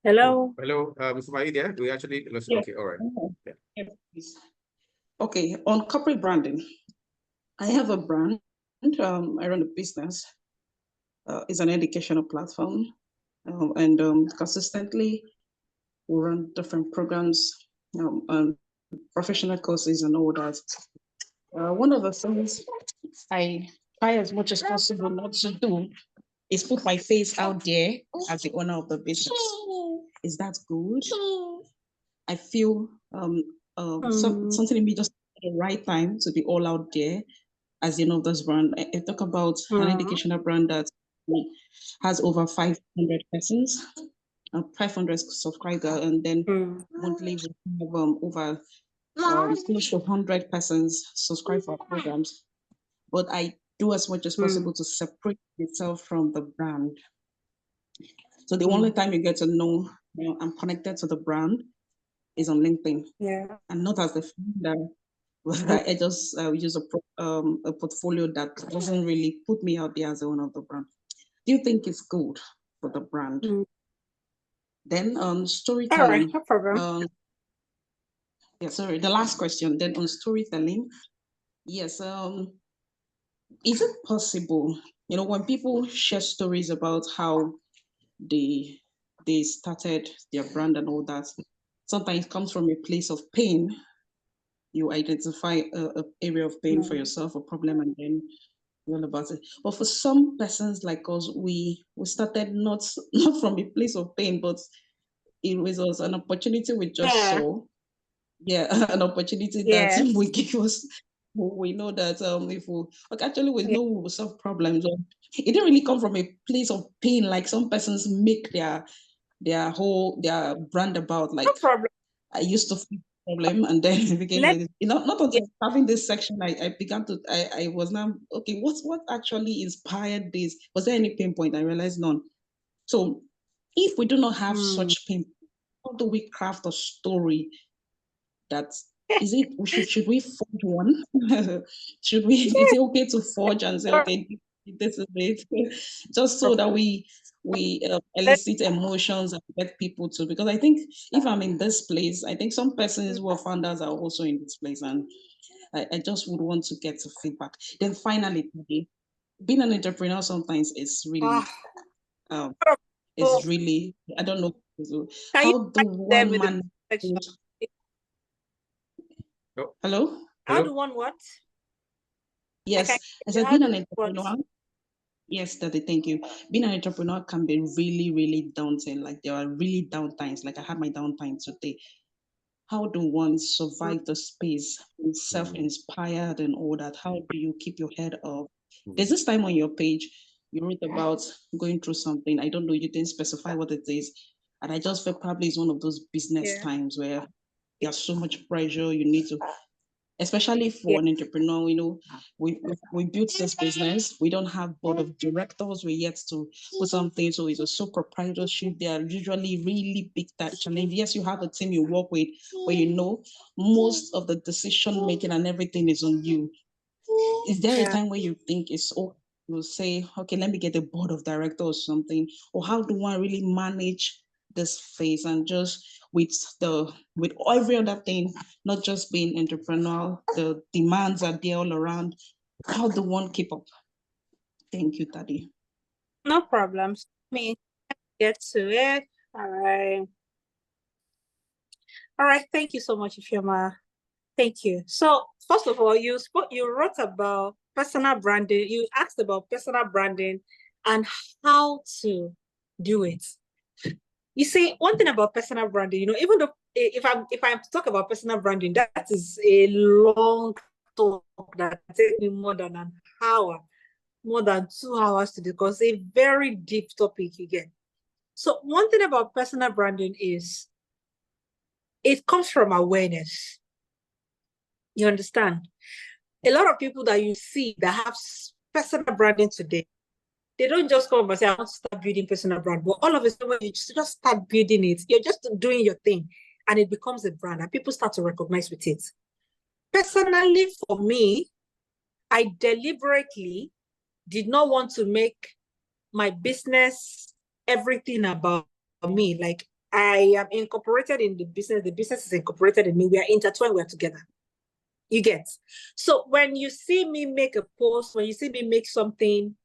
Hello. Hello, Mr. Are you there? Do we actually listen? Yes. Okay, all right. Yeah. Okay, on corporate branding, I have a brand. I run a business. It's an educational platform, and consistently we run different programs. professional courses and all that. One of the things I try as much as possible not to do is put my face out there as the owner of the business. Is that good? I feel something in me just at the right time to be all out there as the owner of this brand. I talk about an educational brand that has over 500 persons, 500 subscribers, and then monthly we have over close to 100 persons subscribe for our programs. But I do as much as possible to separate myself from the brand. So the only time you get to know, I'm connected to the brand is on LinkedIn. Yeah. And not as the founder, but I just use a portfolio that doesn't really put me out there as the owner of the brand. Do you think it's good for the brand? Then on storytelling. All right, no problem. Yeah, sorry, the last question. Then on storytelling, yes, is it possible, when people share stories about how they started their brand and all that, sometimes it comes from a place of pain. You identify a area of pain for yourself, a problem, and then you're all about it. But for some persons like us, we started not from a place of pain, but it was an opportunity we just saw. Yeah, an opportunity that we give us. We know that if we actually we know we will solve problems. It didn't really come from a place of pain, like some persons make their brand about. Like, No problem. I used to feel problem, and then it became like this. Not until having this section, I began to I was now okay. What actually inspired this? Was there any pain point? I realized none. So if we do not have such pain, how do we craft a story that is it? Should we forge one? Should we? Is it okay to forge and say, okay, this is it, just so that we elicit emotions and get people to? Because I think if I'm in this place, I think some persons who are founders are also in this place, and I just would want to get some feedback. Then finally, being an entrepreneur sometimes is really I don't know how do one manage. Hello? How do one what? Yes, I said being an entrepreneur. Yes, Daddy, thank you. Being an entrepreneur can be really, really daunting. Like there are really down times. Like I had my downtime today. How do one survive the space, self-inspired and all that? How do you keep your head up? There's this time on your page, you wrote about going through something. I don't know, you didn't specify what it is. And I just felt probably it's one of those business times where there's so much pressure. You need to, especially for an entrepreneur, we built this business. We don't have board of directors. We're yet to put something. So it's a sole proprietorship. They are usually really big challenge. Yes, you have a team you work with, but most of the decision making and everything is on you. Is there a time where you think it's okay? You'll say, okay, let me get a board of directors or something, or how do one really manage this phase and just with every other thing, not just being entrepreneurial, the demands are there all around. How do one keep up? Thank you, Tade. No problems. Let me get to it. All right. All right. Thank you so much, Ifeoma. Thank you. So first of all, you wrote about personal branding. You asked about personal branding and how to do it. You see, one thing about personal branding, even though if I'm to talk about personal branding, that is a long talk that takes me more than an hour, more than 2 hours to discuss. A very deep topic you get. So one thing about personal branding is it comes from awareness. You understand? A lot of people that you see that have personal branding today, they don't just come and say, I want to start building personal brand. But all of a sudden, when you just start building it, you're just doing your thing and it becomes a brand and people start to recognize with it. Personally, for me, I deliberately did not want to make my business everything about me. Like I am incorporated in the business is incorporated in me. We are intertwined, we're together. You get? So when you see me make a post, when you see me make something,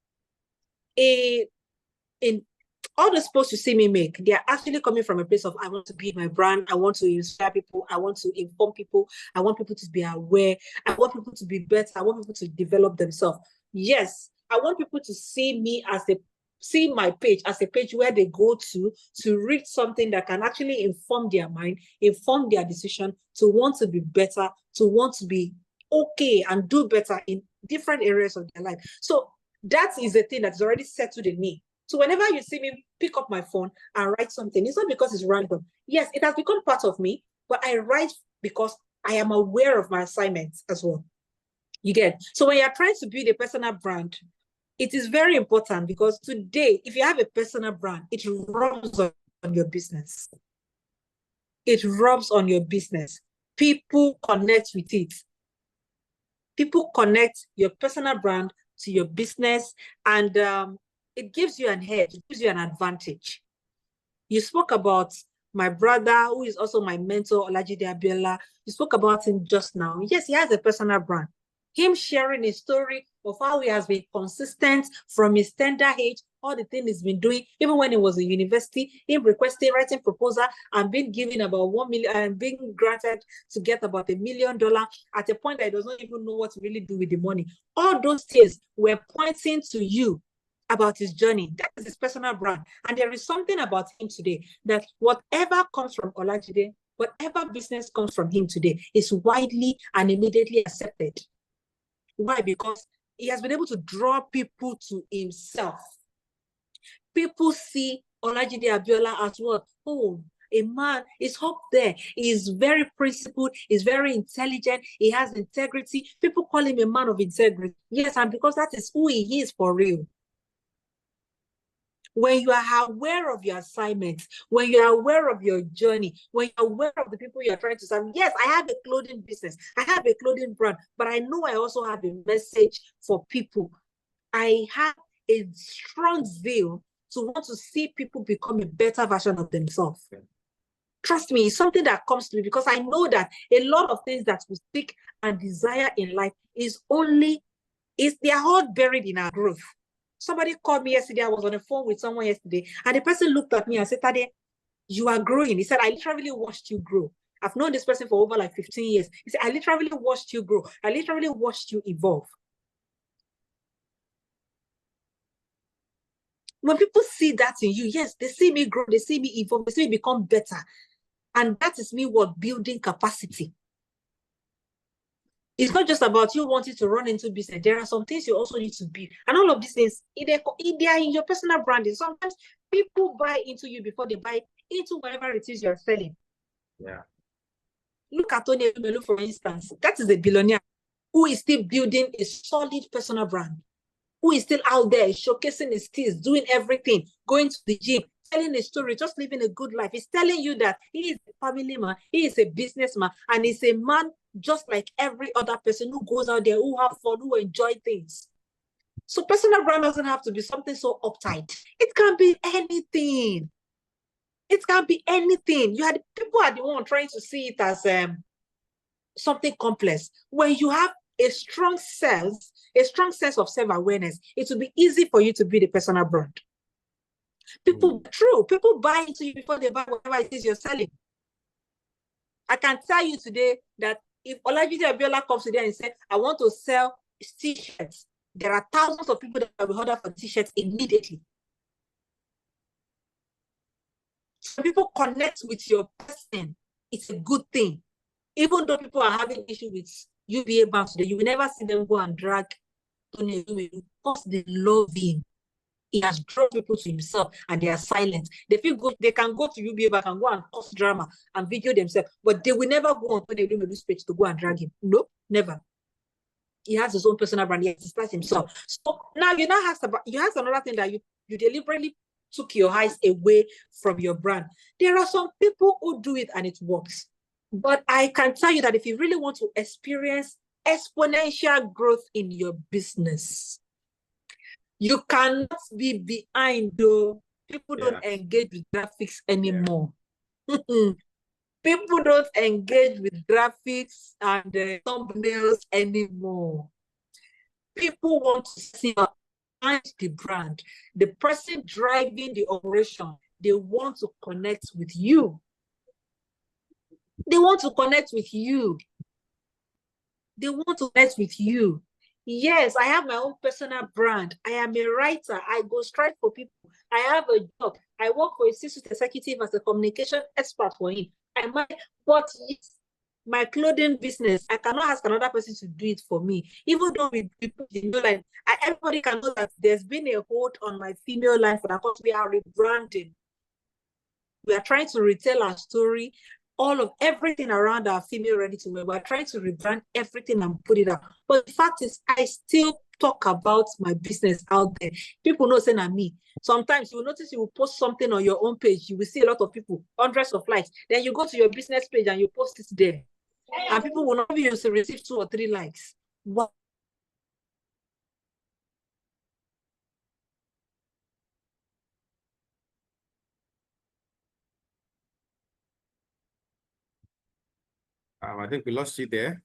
all those posts you see me make, they are actually coming from a place of, I want to build my brand, I want to inspire people, I want to inform people, I want people to be aware, I want people to be better, I want people to develop themselves. Yes, I want people to see my page as a page where they go to read something that can actually inform their mind, inform their decision, to want to be better, to want to be okay and do better in different areas of their life. So that is a thing that's already settled in me. So whenever you see me pick up my phone and write something, it's not because it's random. Yes, it has become part of me, but I write because I am aware of my assignments as well. You get? So when you're trying to build a personal brand, it is very important, because today, if you have a personal brand, it rubs on your business. It rubs on your business. People connect with it. People connect your personal brand to your business, and it gives you an edge, it gives you an advantage. You spoke about my brother, who is also my mentor, Olajide Abiola. You spoke about him just now. Yes, he has a personal brand. Him sharing a story of how he has been consistent from his tender age, all the things he's been doing, even when he was in university, him requesting, writing proposal, and being given about 1 million, and being granted to get about $1 million at a point that he does not even know what to really do with the money. All those things were pointing to you about his journey. That is his personal brand. And there is something about him today that whatever comes from Olajide, whatever business comes from him today is widely and immediately accepted. Why? Because he has been able to draw people to himself. People see Olajide Abiola as what? Oh, a man is up there. He is very principled. He's very intelligent. He has integrity. People call him a man of integrity. Yes, and because that is who he is for real. When you are aware of your assignments, when you are aware of your journey, when you're aware of the people you're trying to serve, yes, I have a clothing business, I have a clothing brand, but I know I also have a message for people. I have a strong zeal to want to see people become a better version of themselves. Trust me, it's something that comes to me, because I know that a lot of things that we seek and desire in life they are all buried in our growth. Somebody called me yesterday. I was on the phone with someone yesterday, and the person looked at me and said, Tade, you are growing. He said, I literally watched you grow. I've known this person for over like 15 years. He said, I literally watched you grow. I literally watched you evolve. When people see that in you, yes, they see me grow, they see me evolve, they see me become better. And that is me building capacity. It's not just about you wanting to run into business. There are some things you also need to build. And all of these things, they are in your personal branding. Sometimes people buy into you before they buy into whatever it is you're selling. Yeah. Look at Tony Elumelu, for instance. That is a billionaire who is still building a solid personal brand, who is still out there showcasing his skills, doing everything, going to the gym, telling a story, just living a good life. He's telling you that he is a family man, he is a businessman, and he's a man just like every other person who goes out there, who have fun, who enjoy things. So personal brand doesn't have to be something so uptight. It can be anything. It can be anything. People are the one trying to see it as something complex. When you have a strong sense of self-awareness, it will be easy for you to build a personal brand. People buy into you before they buy whatever it is you're selling. I can tell you today that if Olajide Abiola comes today and says, I want to sell t-shirts, there are thousands of people that will order for t-shirts immediately. So people connect with your person. It's a good thing. Even though people are having issues with UBA banks today, you will never see them go and drag Tony Elumelu because they love him. He has drawn people to himself and they are silent. They feel good. They can go to UBA Bank and go and cause drama and video themselves, but they will never go on Tony Elumelu's page to go and drag him. No, never. He has his own personal brand. He expresses himself. So now you asked another thing that you deliberately took your eyes away from your brand. There are some people who do it and it works. But I can tell you that if you really want to experience exponential growth in your business, you cannot be behind, though. People don't engage with graphics anymore. People don't engage with graphics and thumbnails anymore. People want to see behind the brand, the person driving the operation, they want to connect with you. They want to connect with you. They want to connect with you. Yes, I have my own personal brand. I am a writer. I go straight for people. I have a job. I work for a C-suite executive as a communication expert for him. But yes, my clothing business, I cannot ask another person to do it for me. Even though we put the new line, everybody can know that there's been a hold on my female line for that because we are rebranding. We are trying to retell our story, all of everything around our female ready-to-wear. We're trying to rebrand everything and put it out. But the fact is, I still talk about my business out there. People know saying I'm me. Sometimes you will notice you will post something on your own page. You will see a lot of people, hundreds of likes. Then you go to your business page and you post it there. And people will not be able to receive 2 or 3 likes. What? I think we lost you there.